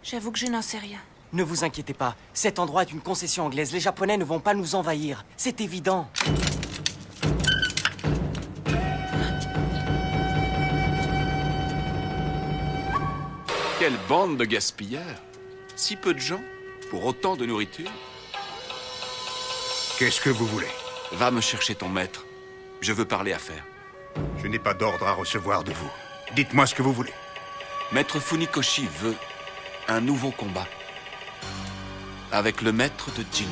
J'avoue que je n'en sais rien. Ne vous inquiétez pas. Cet endroit est une concession anglaise. Les Japonais ne vont pas nous envahir. C'est évident. Quelle bande de gaspilleurs! Si peu de gens, pour autant de nourriture. Qu'est-ce que vous voulez? Va me chercher ton maître. Je veux parler affaires. Je n'ai pas d'ordre à recevoir de vous. Dites-moi ce que vous voulez. Maître Funikoshi veut un nouveau combat. Avec le maître de Jinwoo.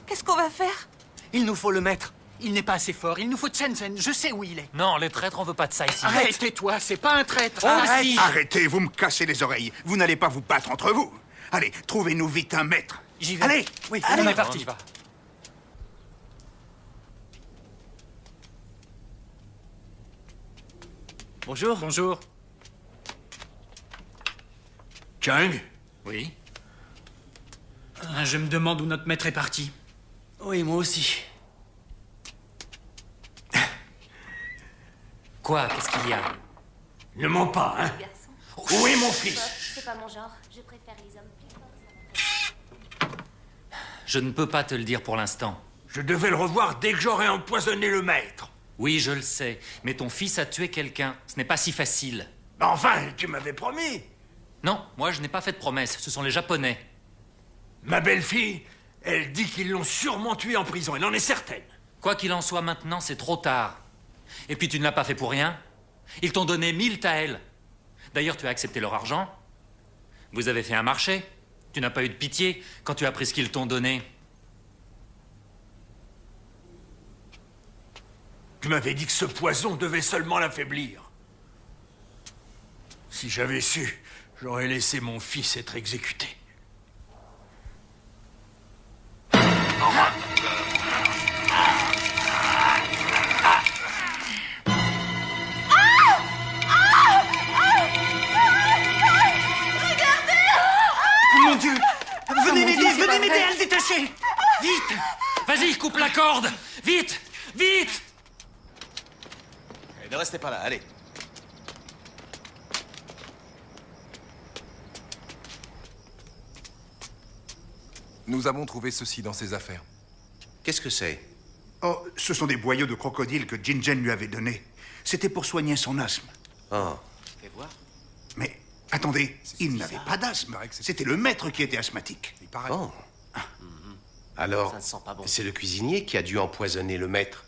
Qu'est-ce qu'on va faire? Il nous faut le maître. Il n'est pas assez fort. Il nous faut Shenzhen. Je sais où il est. Non, les traîtres, on veut pas de ça ici. Arrête, tais-toi. C'est pas un traître. Arrête. Arrêtez, vous me cassez les oreilles. Vous n'allez pas vous battre entre vous. Allez, trouvez-nous vite un maître. J'y vais. Allez, oui, allez. on est parti. Bonjour. Bonjour. Chang? Oui? Je me demande où notre maître est parti. Oui, moi aussi. Quoi? Qu'est-ce qu'il y a? Ne mens pas, hein? Où est mon fils? C'est pas mon genre. Je préfère les hommes plus forts. Je ne peux pas te le dire pour l'instant. Je devais le revoir dès que j'aurais empoisonné le maître. Oui, je le sais, mais ton fils a tué quelqu'un. Ce n'est pas si facile. Enfin, tu m'avais promis. Non, moi je n'ai pas fait de promesse. Ce sont les Japonais. Ma belle-fille, elle dit qu'ils l'ont sûrement tué en prison. Elle en est certaine. Quoi qu'il en soit maintenant, c'est trop tard. Et puis tu ne l'as pas fait pour rien. Ils t'ont donné 1000 taels. D'ailleurs, tu as accepté leur argent. Vous avez fait un marché. Tu n'as pas eu de pitié quand tu as pris ce qu'ils t'ont donné. Tu m'avais dit que ce poison devait seulement l'affaiblir. Si j'avais su, j'aurais laissé mon fils être exécuté. Mon Dieu! Venez m'aider, venez m'aider à le détacher! Vite! Vas-y, coupe la corde! Vite! Vite! Ne restez pas là, allez. Nous avons trouvé ceci dans ses affaires. Qu'est-ce que c'est? Oh, ce sont des boyaux de crocodile que Jinjen lui avait donnés. C'était pour soigner son asthme. Oh. Fais voir. Mais attendez, il n'avait pas d'asthme. C'était le maître qui était asthmatique. Oh. Alors, Ça ne sent pas bon. c'est le cuisinier qui a dû empoisonner le maître.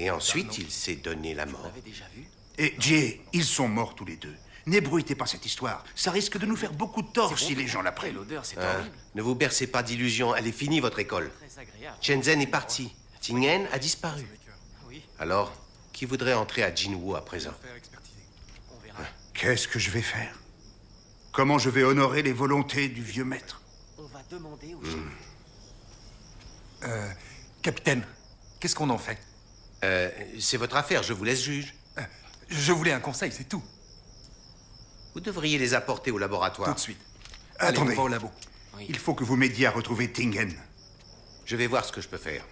Et ensuite, il s'est donné la mort. Déjà vu? Et Jay, ils sont morts tous les deux. N'ébruitez pas cette histoire. Ça risque de nous faire beaucoup de tort si les gens l'apprennent. L'odeur, c'est horrible. Ne vous bercez pas d'illusions. Elle est finie, votre école. Très agréable. Shenzhen est parti. Tingen a disparu. Oui. Alors, qui voudrait entrer à Jinwoo à présent? On verra. Qu'est-ce que je vais faire? Comment je vais honorer les volontés du vieux maître? On va demander au Capitaine, qu'est-ce qu'on en fait? C'est votre affaire, je vous laisse juge. Je voulais un conseil, c'est tout. Vous devriez les apporter au laboratoire. Tout de suite. Allez, Attendez. on va au labo. Il faut que vous m'aidiez à retrouver Tingen. Je vais voir ce que je peux faire.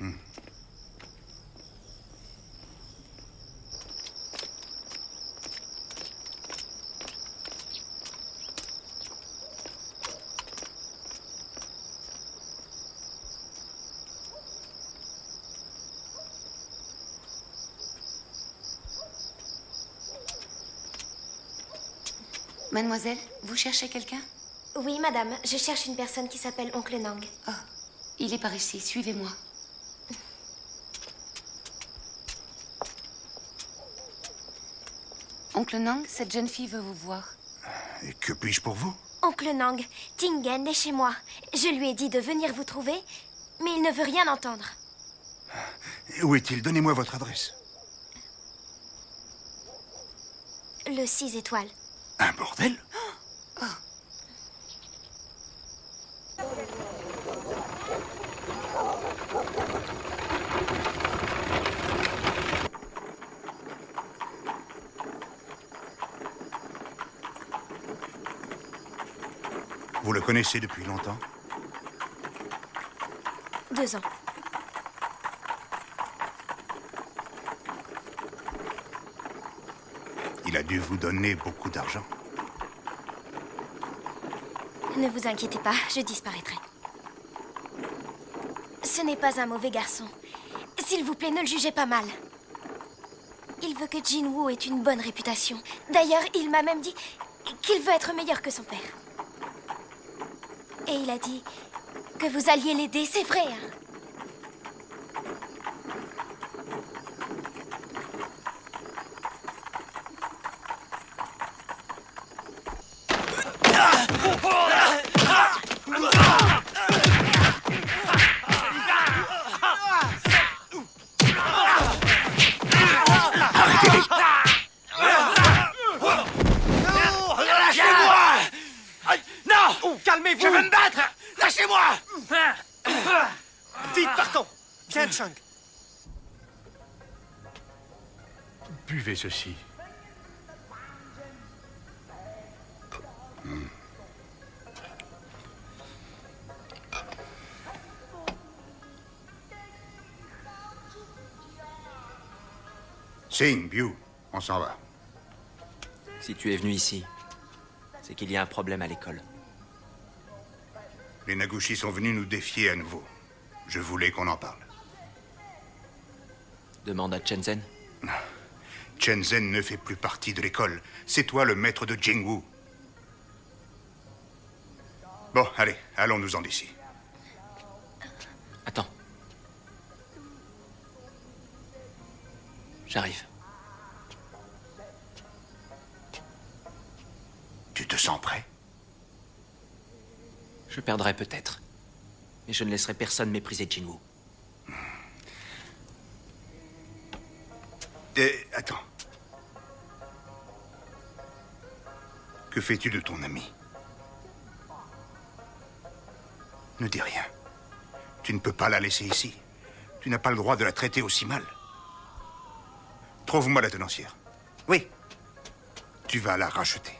Mademoiselle, vous cherchez quelqu'un? Oui, madame. Je cherche une personne qui s'appelle Oncle Nang. Oh, il est par ici. Suivez-moi. Oncle Nang, cette jeune fille veut vous voir. Et que puis-je pour vous? Oncle Nang, Tingen est chez moi. Je lui ai dit de venir vous trouver, mais il ne veut rien entendre. Où est-il? Donnez-moi votre adresse. Le 6 étoiles. Un bordel? Vous le connaissez depuis longtemps? 2 ans. Il a dû vous donner beaucoup d'argent. Ne vous inquiétez pas, je disparaîtrai. Ce n'est pas un mauvais garçon. S'il vous plaît, ne le jugez pas mal. Il veut que Jinwoo ait une bonne réputation. D'ailleurs, il m'a même dit qu'il veut être meilleur que son père. Et il a dit que vous alliez l'aider, c'est vrai, hein? Calmez-vous! Je veux me battre! Lâchez-moi! Vite, partons! Viens, Chang. Buvez ceci. Sing, Byu, on s'en va. Si tu es venu ici, c'est qu'il y a un problème à l'école. Les Nagushi sont venus nous défier à nouveau. Je voulais qu'on en parle. Demande à Shenzhen. Shenzhen ne fait plus partie de l'école. C'est toi le maître de Jingwu. Bon, allez, allons-nous-en d'ici. Attends. J'arrive. Tu te sens prêt? Je perdrai peut-être. Mais je ne laisserai personne mépriser Jinwoo. Attends. Que fais-tu de ton ami? Ne dis rien. Tu ne peux pas la laisser ici. Tu n'as pas le droit de la traiter aussi mal. Trouve-moi la tenancière. Oui. Tu vas la racheter.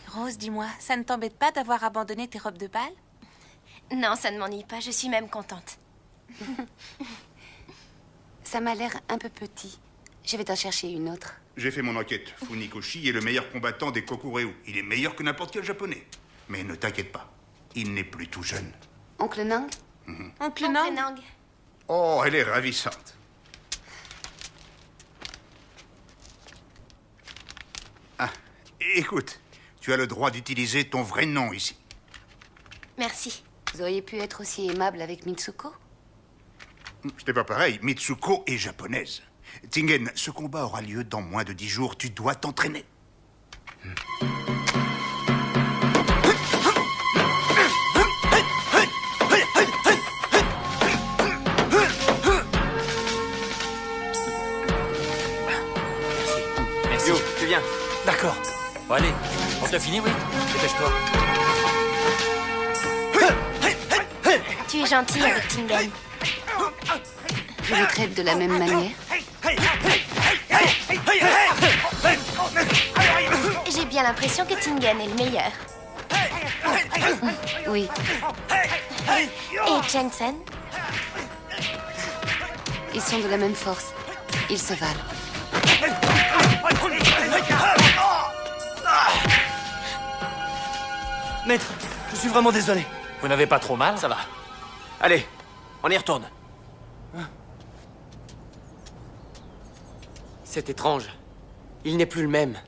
Rose, dis-moi, ça ne t'embête pas d'avoir abandonné tes robes de bal? Non, ça ne m'ennuie pas, je suis même contente. Ça m'a l'air un peu petit. Je vais t'en chercher une autre. J'ai fait mon enquête. Funikoshi est le meilleur combattant des Kokureu. Il est meilleur que n'importe quel japonais. Mais ne t'inquiète pas, il n'est plus tout jeune. Oncle Nang? Oncle Nang? Oh, elle est ravissante. Ah, écoute, tu as le droit d'utiliser ton vrai nom ici. Merci. Vous auriez pu être aussi aimable avec Mitsuko? Ce n'est pas pareil. Mitsuko est japonaise. Tingen, ce combat aura lieu dans moins de 10 jours. Tu dois t'entraîner. Merci. Yo, tu viens. D'accord. Bon, allez, on t'a fini, oui? Dépêche-toi. Tu es gentil avec Tingen. Je le traite de la même manière? J'ai bien l'impression que Tingen est le meilleur. Oui. Et Shenzhen? Ils sont de la même force. Ils se valent. Maître, je suis vraiment désolé. Vous n'avez pas trop mal? Ça va. Allez, on y retourne. C'est étrange. Il n'est plus le même.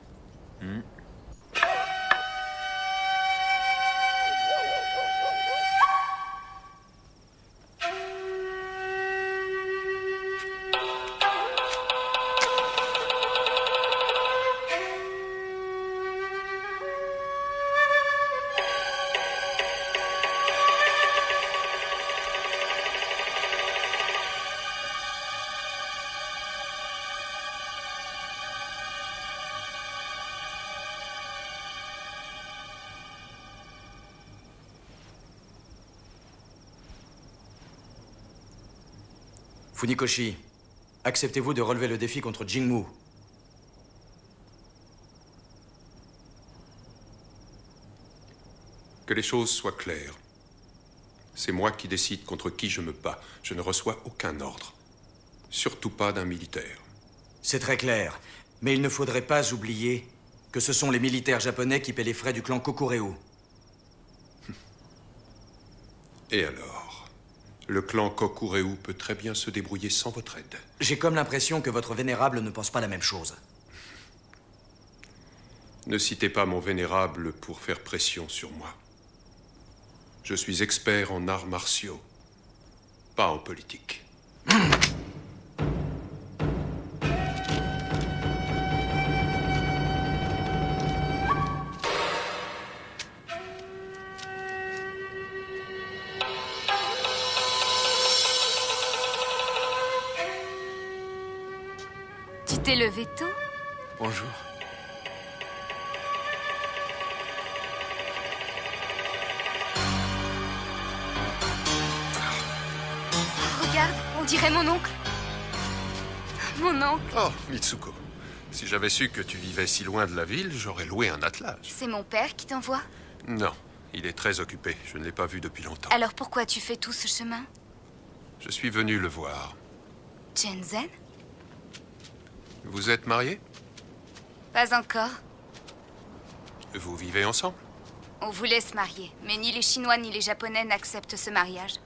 Funikoshi, acceptez-vous de relever le défi contre Jingmu? Que les choses soient claires. C'est moi qui décide contre qui je me bats. Je ne reçois aucun ordre. Surtout pas d'un militaire. C'est très clair, mais il ne faudrait pas oublier que ce sont les militaires japonais qui paient les frais du clan Kokureu. Et alors? Le clan Kokureu peut très bien se débrouiller sans votre aide. J'ai comme l'impression que votre vénérable ne pense pas la même chose. Ne citez pas mon vénérable pour faire pression sur moi. Je suis expert en arts martiaux, pas en politique. Tu t'es levé tôt? Bonjour. Regarde, on dirait mon oncle. Mon oncle. Oh, Mitsuko. Si j'avais su que tu vivais si loin de la ville, j'aurais loué un attelage. C'est mon père qui t'envoie? Non, il est très occupé. Je ne l'ai pas vu depuis longtemps. Alors pourquoi tu fais tout ce chemin? Je suis venu le voir. Shenzhen? Vous êtes mariés? Pas encore. Vous vivez ensemble? On voulait se marier, mais ni les Chinois ni les Japonais n'acceptent ce mariage.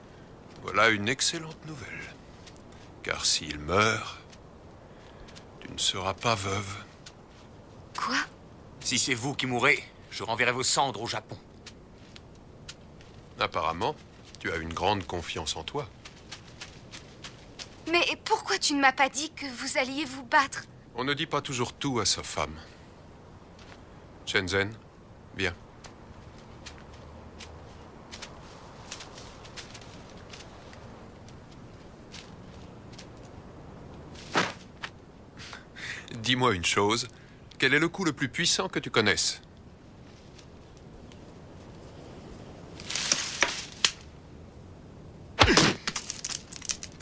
Voilà une excellente nouvelle. Car s'il meurt, tu ne seras pas veuve. Quoi? Si c'est vous qui mourrez, je renverrai vos cendres au Japon. Apparemment, tu as une grande confiance en toi. Mais pourquoi tu ne m'as pas dit que vous alliez vous battre? On ne dit pas toujours tout à sa femme. Shenzhen, viens. Dis-moi une chose. Quel est le coup le plus puissant que tu connaisses?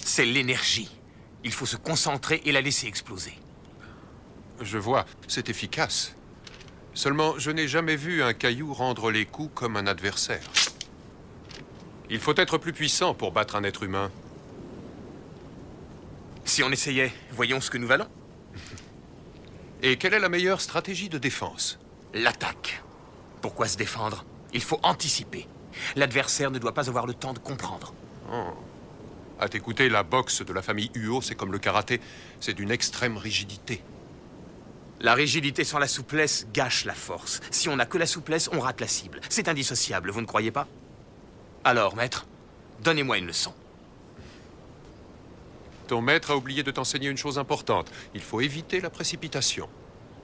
C'est l'énergie. Il faut se concentrer et la laisser exploser. Je vois, c'est efficace. Seulement, je n'ai jamais vu un caillou rendre les coups comme un adversaire. Il faut être plus puissant pour battre un être humain. Si on essayait, voyons ce que nous valons. Et quelle est la meilleure stratégie de défense? L'attaque. Pourquoi se défendre? Il faut anticiper. L'adversaire ne doit pas avoir le temps de comprendre. Oh. À t'écouter, la boxe de la famille Uo, c'est comme le karaté. C'est d'une extrême rigidité. La rigidité sans la souplesse gâche la force. Si on n'a que la souplesse, on rate la cible. C'est indissociable, vous ne croyez pas? Alors, maître, donnez-moi une leçon. Ton maître a oublié de t'enseigner une chose importante. Il faut éviter la précipitation.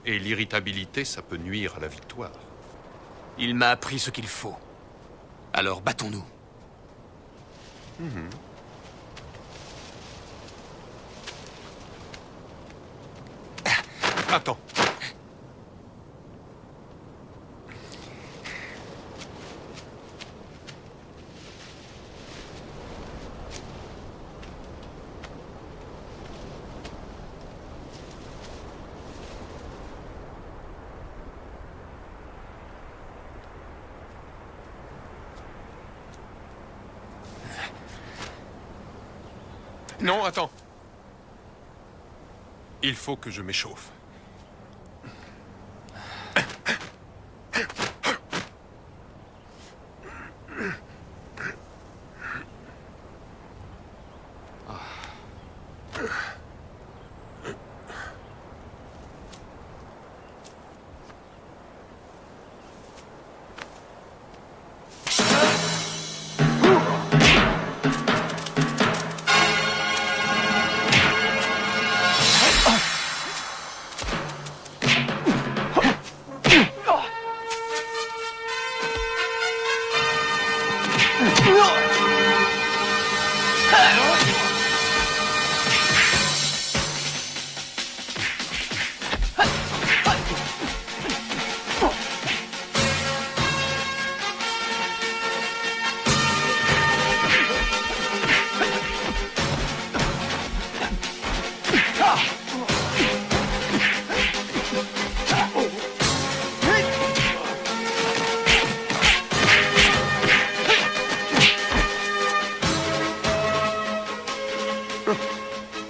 Et l'irritabilité, ça peut nuire à la victoire. Il m'a appris ce qu'il faut. Alors, battons-nous. Attends. Non, attends. Il faut que je m'échauffe.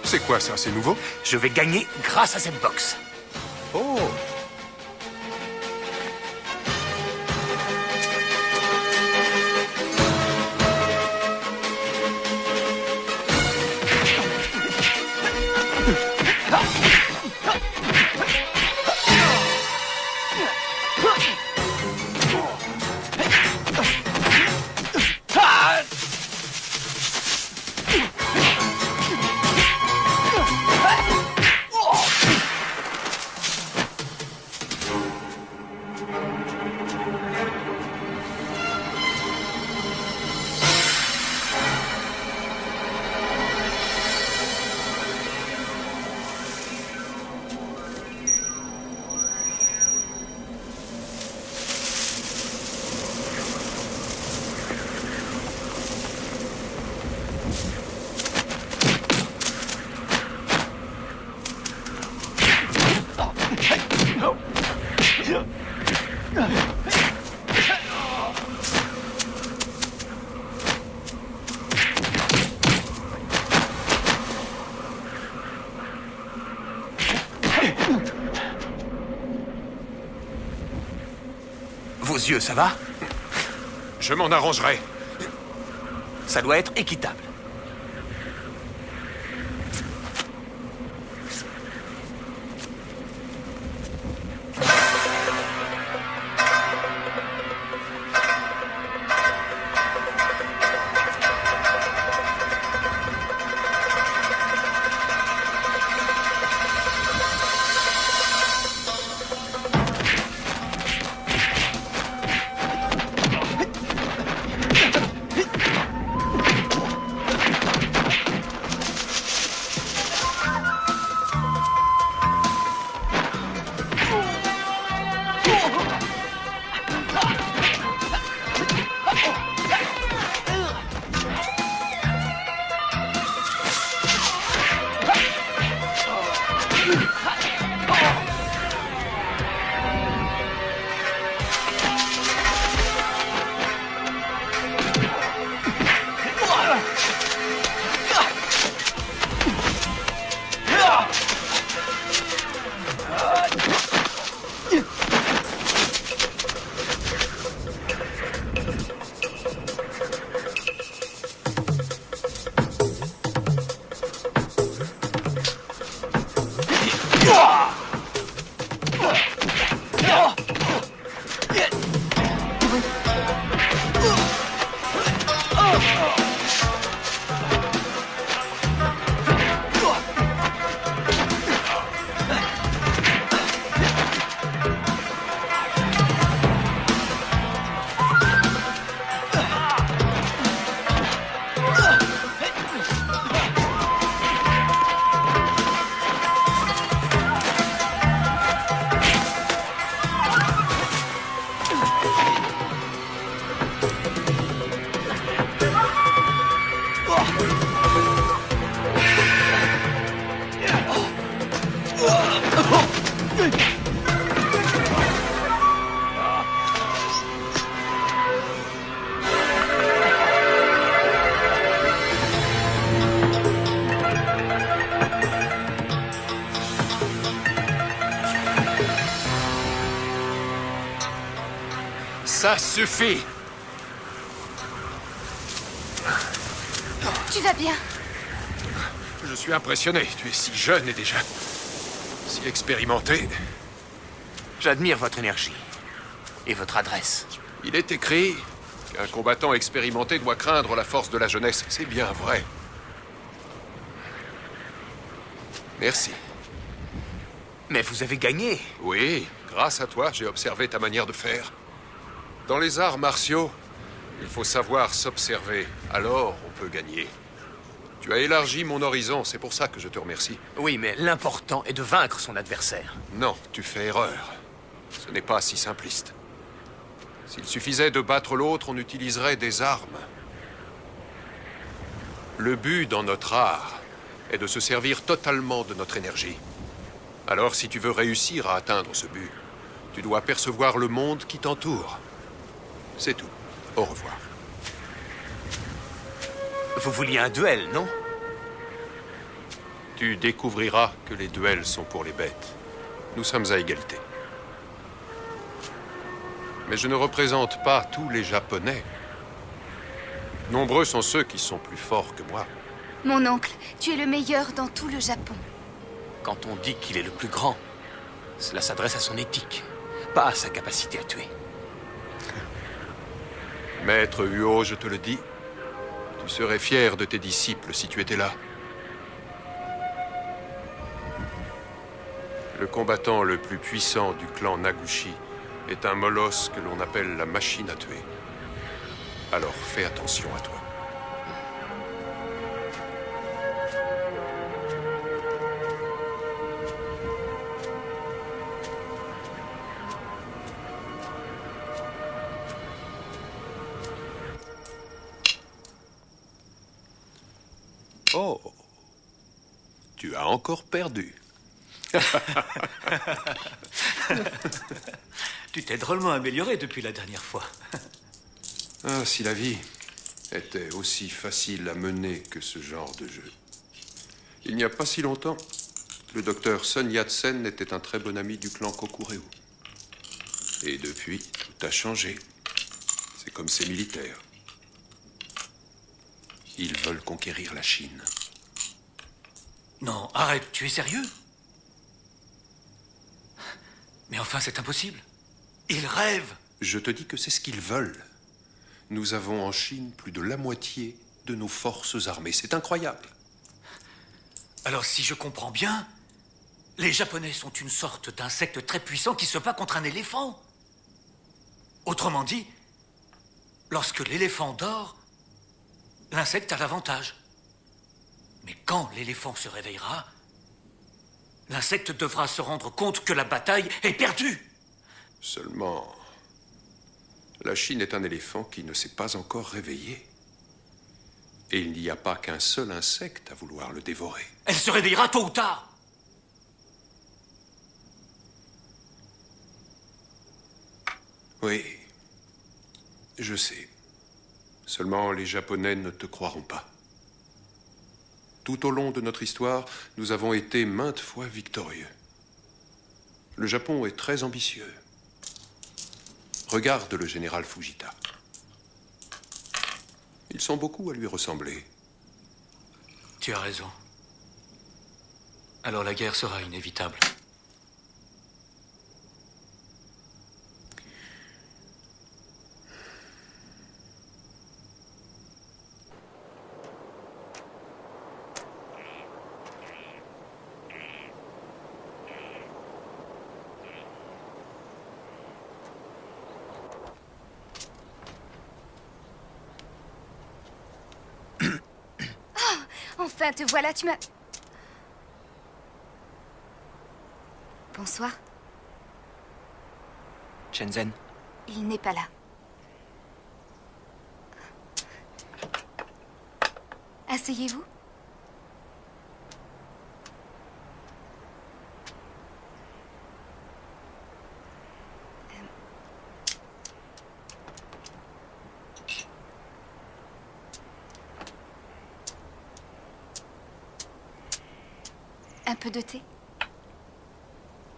C'est quoi ça? C'est nouveau? Je vais gagner grâce à cette boxe. Oh! Vos yeux, ça va? Je m'en arrangerai. Ça doit être équitable. Ça suffit! Tu vas bien? Je suis impressionné. Tu es si jeune et déjà si expérimenté. J'admire votre énergie et votre adresse. Il est écrit qu'un combattant expérimenté doit craindre la force de la jeunesse. C'est bien vrai. Merci. Mais vous avez gagné. Oui, grâce à toi, j'ai observé ta manière de faire. Dans les arts martiaux, Il faut savoir s'observer, alors on peut gagner. Tu as élargi mon horizon, c'est pour ça que je te remercie. Oui, mais l'important est de vaincre son adversaire. Non, tu fais erreur. Ce n'est pas si simpliste. S'il suffisait de battre l'autre, on utiliserait des armes. Le but dans notre art est de se servir totalement de notre énergie. Alors, si tu veux réussir à atteindre ce but, tu dois percevoir le monde qui t'entoure. C'est tout. Au revoir. Vous vouliez un duel, non? Tu découvriras que les duels sont pour les bêtes. Nous sommes à égalité. Mais je ne représente pas tous les Japonais. Nombreux sont ceux qui sont plus forts que moi. Mon oncle, tu es le meilleur dans tout le Japon. Quand on dit qu'il est le plus grand, cela s'adresse à son éthique, pas à sa capacité à tuer. Maître Uo, je te le dis, tu serais fier de tes disciples si tu étais là. Le combattant le plus puissant du clan Nagushi est un molosse que l'on appelle la machine à tuer. Alors fais attention à toi. Oh, tu as encore perdu. Tu t'es drôlement amélioré depuis la dernière fois. Ah, si la vie était aussi facile à mener que ce genre de jeu. Il n'y a pas si longtemps, le docteur Sun Yat-sen était un très bon ami du clan Kokureu. Et depuis, tout a changé. C'est comme ces militaires. Ils veulent conquérir la Chine. Non, arrête, tu es sérieux? Mais enfin, c'est impossible. Ils rêvent. Je te dis que c'est ce qu'ils veulent. Nous avons en Chine plus de la moitié de nos forces armées. C'est incroyable. Alors, si je comprends bien, les Japonais sont une sorte d'insecte très puissant qui se bat contre un éléphant. Autrement dit, lorsque l'éléphant dort, l'insecte a l'avantage. Mais quand l'éléphant se réveillera, l'insecte devra se rendre compte que la bataille est perdue. Seulement, la Chine est un éléphant qui ne s'est pas encore réveillé. Et il n'y a pas qu'un seul insecte à vouloir le dévorer. Elle se réveillera tôt ou tard. Oui, je sais. Seulement, les Japonais ne te croiront pas. Tout au long de notre histoire, nous avons été maintes fois victorieux. Le Japon est très ambitieux. Regarde le général Fujita. Ils sont beaucoup à lui ressembler. Tu as raison. Alors la guerre sera inévitable. Enfin, te voilà, tu m'as... Bonsoir. Shenzhen. Il n'est pas là. Asseyez-vous. Un peu de thé?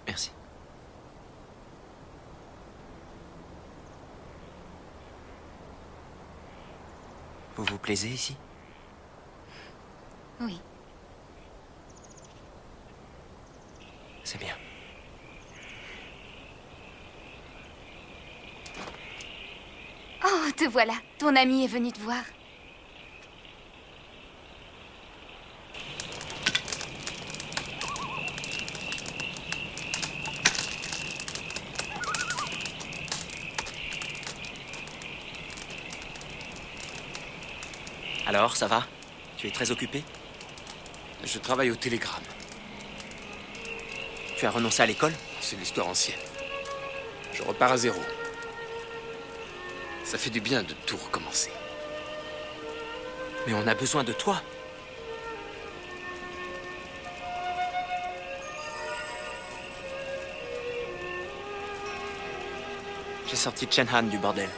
Merci. Vous vous plaisez ici? Oui. C'est bien. Oh, te voilà. Ton ami est venu te voir. Alors, ça va? Tu es très occupé? Je travaille au télégramme. Tu as renoncé à l'école? C'est l'histoire ancienne. Je repars à zéro. Ça fait du bien de tout recommencer. Mais on a besoin de toi. J'ai sorti Chen-Han du bordel.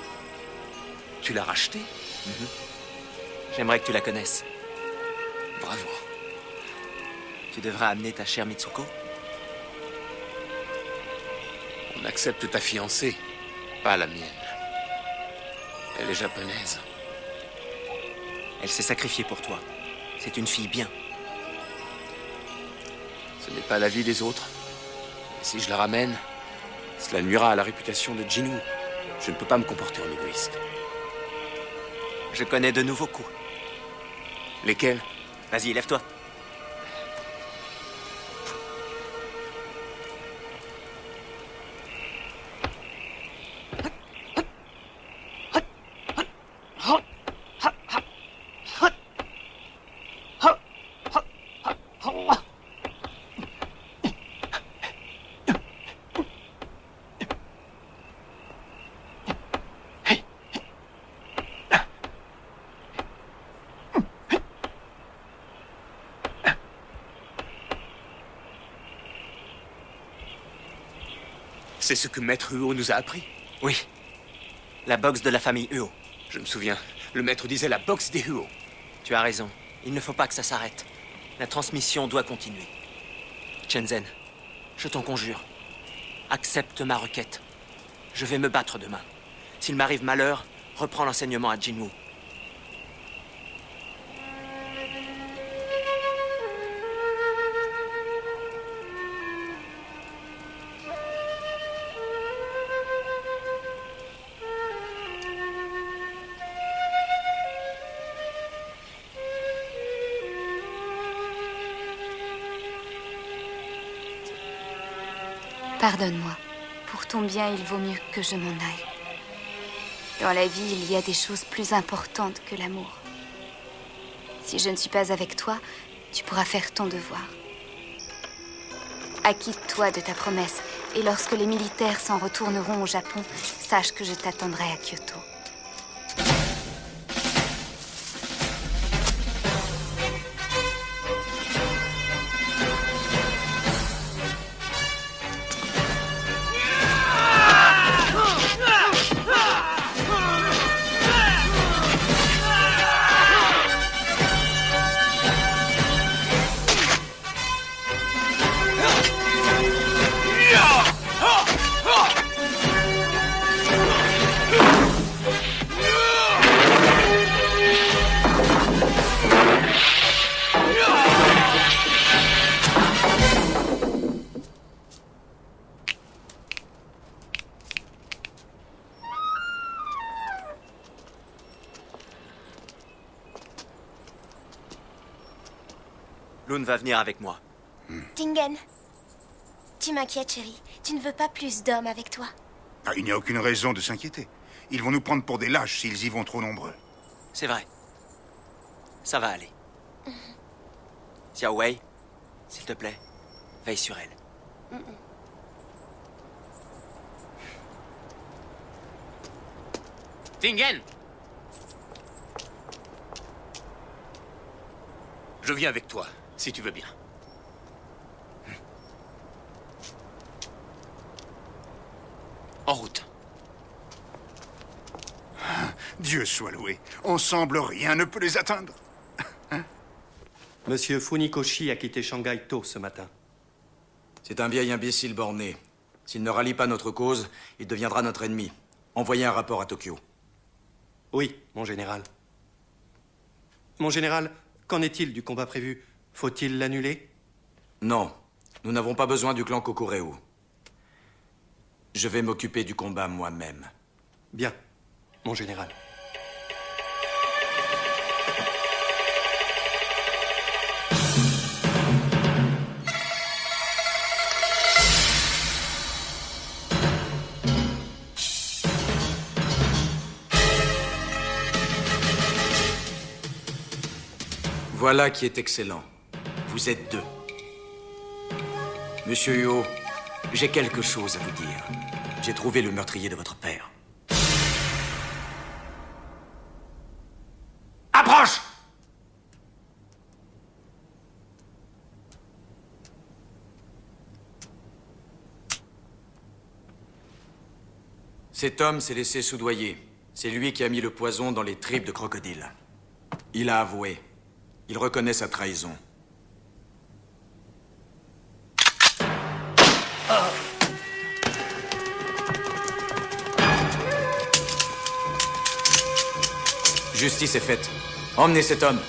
Tu l'as racheté? J'aimerais que tu la connaisses. Bravo. Tu devrais amener ta chère Mitsuko. On accepte ta fiancée, pas la mienne. Elle est japonaise. Elle s'est sacrifiée pour toi. C'est une fille bien. Ce n'est pas l'avis des autres. Et si je la ramène, cela nuira à la réputation de Jinwoo. Je ne peux pas me comporter en égoïste. Je connais de nouveaux coups. Lesquels? Vas-y, lève-toi. C'est ce que Maître Uo nous a appris? Oui. La boxe de la famille Uo. Je me souviens. Le maître disait la boxe des Uo. Tu as raison. Il ne faut pas que ça s'arrête. La transmission doit continuer. Shenzhen, je t'en conjure. Accepte ma requête. Je vais me battre demain. S'il m'arrive malheur, reprends l'enseignement à Jinwoo. Pardonne-moi. Pour ton bien, il vaut mieux que je m'en aille. Dans la vie, il y a des choses plus importantes que l'amour. Si je ne suis pas avec toi, tu pourras faire ton devoir. Acquitte-toi de ta promesse, et lorsque les militaires s'en retourneront au Japon, sache que je t'attendrai à Kyoto. Lune va venir avec moi. Tingen, tu m'inquiètes, chérie. Tu ne veux pas plus d'hommes avec toi. Ah, il n'y a aucune raison de s'inquiéter. Ils vont nous prendre pour des lâches s'ils y vont trop nombreux. C'est vrai. Ça va aller. Xiao Wei, s'il te plaît, veille sur elle. Tingen! Je viens avec toi, si tu veux bien. En route. Dieu soit loué. Ensemble, rien ne peut les atteindre. Monsieur Funikoshi a quitté Shanghai tôt ce matin. C'est un vieil imbécile borné. S'il ne rallie pas notre cause, il deviendra notre ennemi. Envoyez un rapport à Tokyo. Oui, mon général. Mon général, qu'en est-il du combat prévu? Faut-il l'annuler? Non, nous n'avons pas besoin du clan Kokoreu. Je vais m'occuper du combat moi-même. Bien, mon général. Voilà qui est excellent. Vous êtes deux. Monsieur Huo, j'ai quelque chose à vous dire. J'ai trouvé le meurtrier de votre père. Approche! Cet homme s'est laissé soudoyer. C'est lui qui a mis le poison dans les tripes de crocodile. Il a avoué. Il reconnaît sa trahison. Justice est faite. Emmenez cet homme.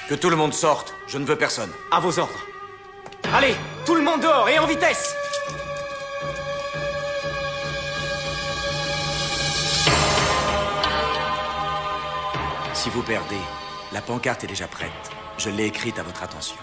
Que tout le monde sorte. Je ne veux personne. À vos ordres. Allez, tout le monde dehors et en vitesse! Si vous perdez, la pancarte est déjà prête. Je l'ai écrite à votre attention.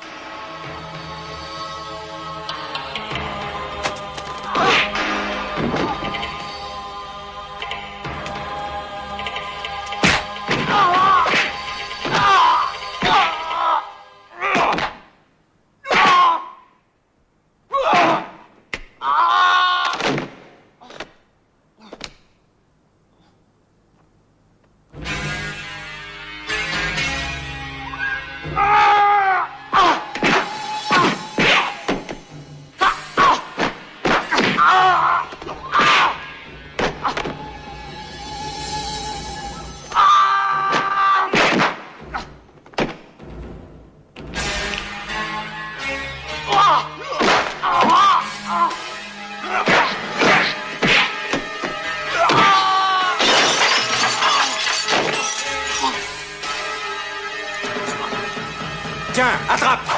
Tiens, attrape!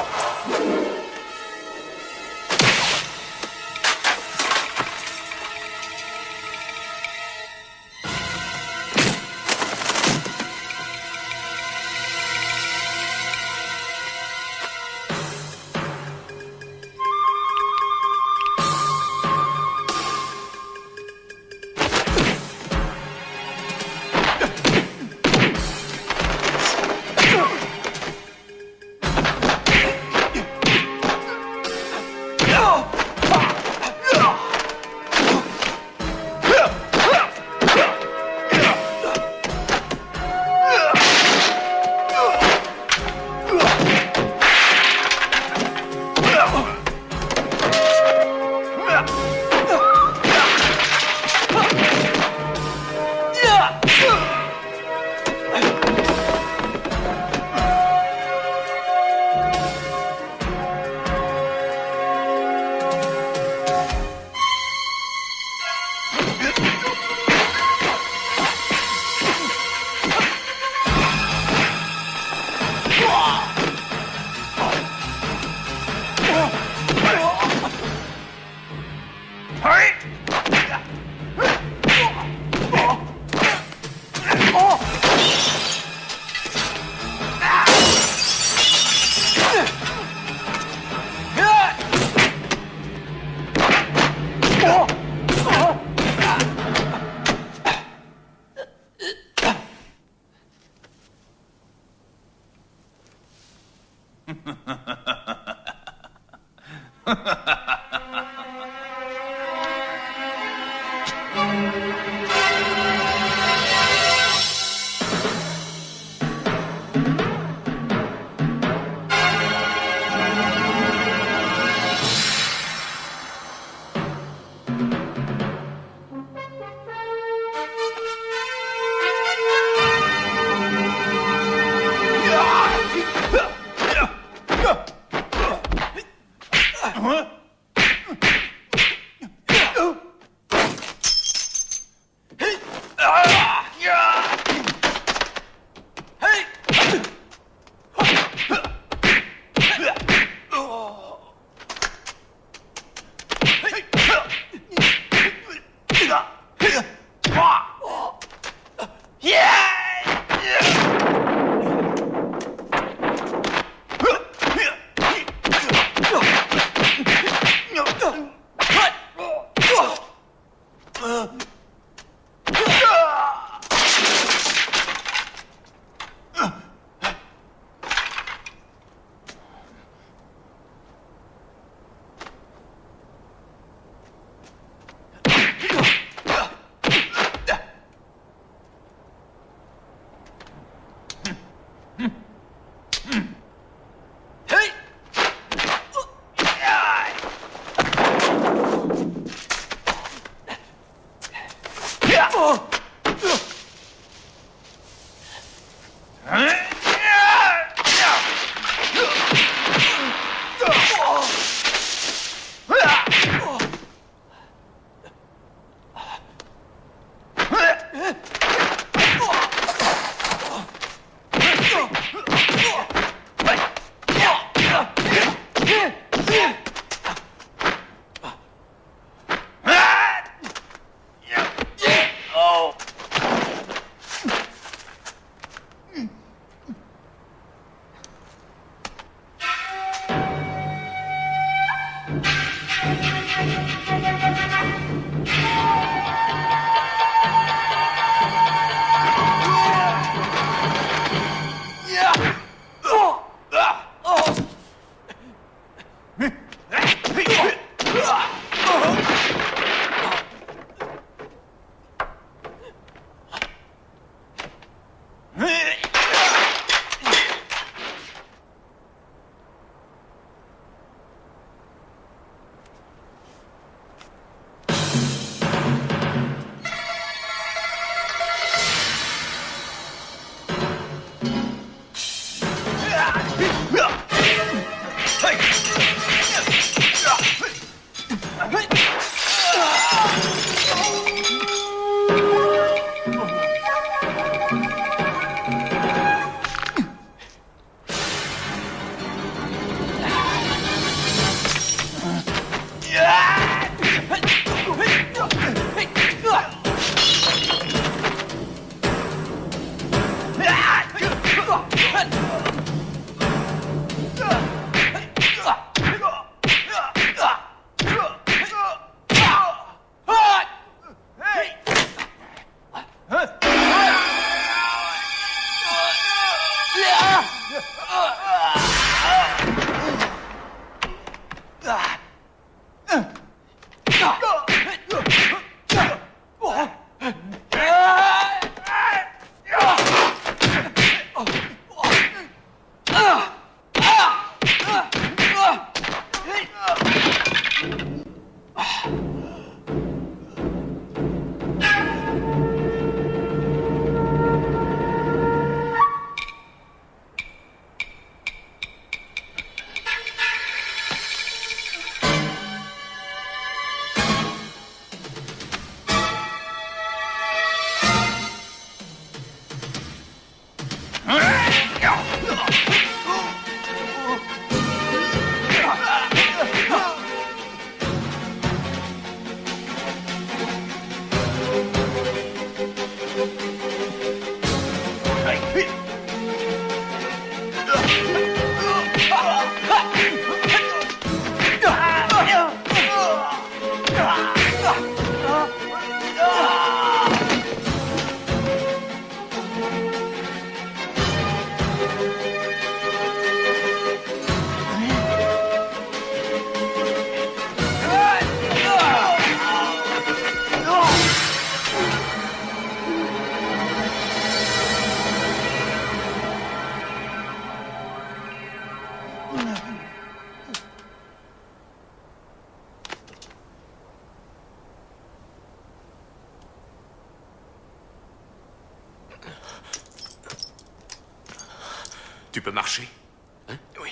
Tu peux marcher? Hein? Oui.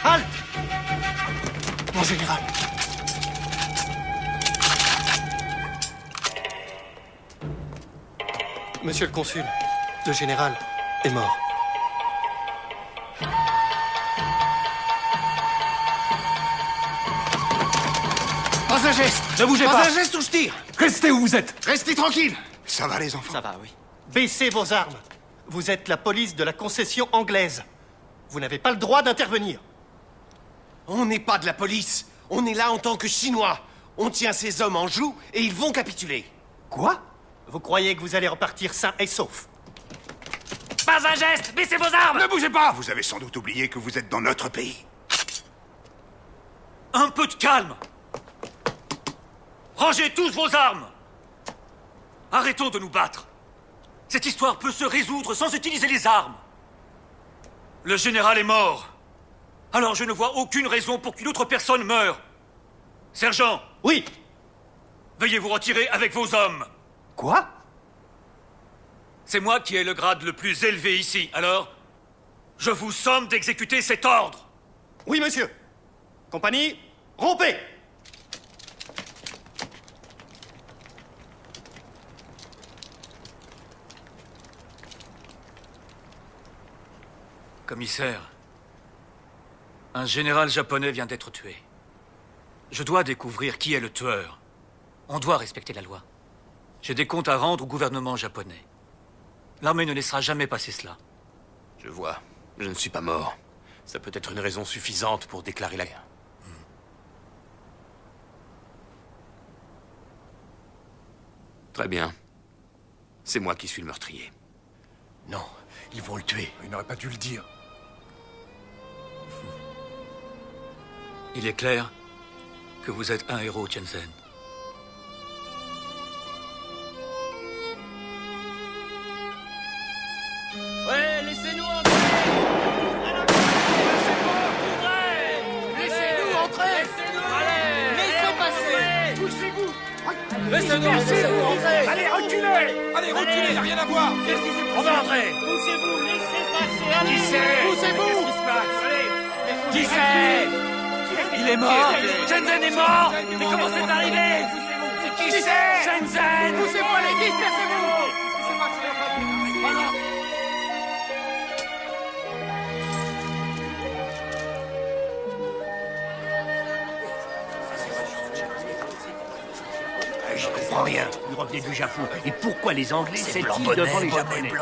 Halte! Mon général. Monsieur le consul, le général est mort. Pas un geste! Ne bougez pas! pas. Pas un geste ou je tire! Restez où vous êtes! Restez tranquille! Ça va, les enfants? Ça va, oui. Baissez vos armes. Vous êtes la police de la concession anglaise. Vous n'avez pas le droit d'intervenir. On n'est pas de la police. On est là en tant que Chinois. On tient ces hommes en joue et ils vont capituler. Quoi? Vous croyez que vous allez repartir sain et sauf? Pas un geste! Baissez vos armes! Ne bougez pas! Vous avez sans doute oublié que vous êtes dans notre pays. Un peu de calme! Rangez tous vos armes! Arrêtons de nous battre. Cette histoire peut se résoudre sans utiliser les armes. Le général est mort. Alors je ne vois aucune raison pour qu'une autre personne meure. Sergent! Oui! Veuillez vous retirer avec vos hommes. Quoi? C'est moi qui ai le grade le plus élevé ici, alors je vous somme d'exécuter cet ordre. Oui, monsieur. Compagnie, rompez! Commissaire, un général japonais vient d'être tué. Je dois découvrir qui est le tueur. On doit respecter la loi. J'ai des comptes à rendre au gouvernement japonais. L'armée ne laissera jamais passer cela. Je vois. Je ne suis pas mort. Ça peut être une raison suffisante pour déclarer la guerre. Très bien. C'est moi qui suis le meurtrier. Non, ils vont le tuer. Il n'aurait pas dû le dire. Il est clair que vous êtes un héros, Shenzhen. Ouais, laissez-nous entrer! Laissez-nous entrer! Laissez passer! Poussez-vous! Laissez-nous entrer! Allez, reculez! Allez, reculez, y a rien à voir! On va entrer! Poussez-vous! Laissez passer! Allez! Qui c'est? Poussez-vous! Qu'est-ce qui se passe? Allez! Qui c'est? Il est mort! Shenzhen est mort! Mais comment c'est arrivé? Qui c'est? Shenzhen! Poussez-vous! Allez, dispersez-vous! J'y comprends rien. Ils revenaient du Japon. Et pourquoi les Anglais s'étent-ils devant les Japonais?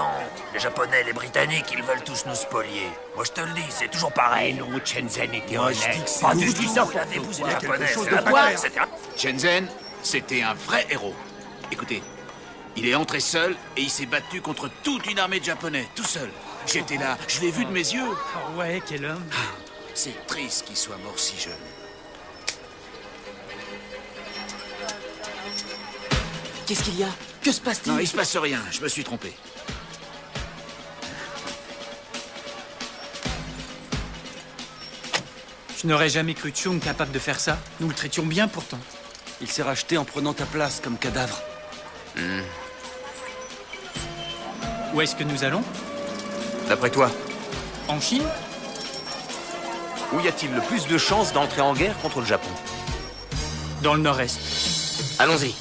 Les Japonais, les Britanniques, ils veulent tous nous spolier. Moi, je te le dis, c'est toujours pareil. Non, Shenzhen était honnête. Pas du tout. Vous l'avez épousé les Japonais. C'est la quoi? Shenzhen, c'était un vrai héros. Écoutez, il est entré seul et il s'est battu contre toute une armée de Japonais, tout seul. J'étais là, je l'ai vu de mes yeux. Ah ouais, quel homme. C'est triste qu'il soit mort si jeune. Qu'est-ce qu'il y a? Que se passe-t-il? Non, il se passe rien, je me suis trompé. Je n'aurais jamais cru Chung capable de faire ça. Nous le traitions bien pourtant. Il s'est racheté en prenant ta place comme cadavre. Où est-ce que nous allons? D'après toi, En Chine? où y a-t-il le plus de chances d'entrer en guerre contre le Japon? Dans le nord-est. Allons-y.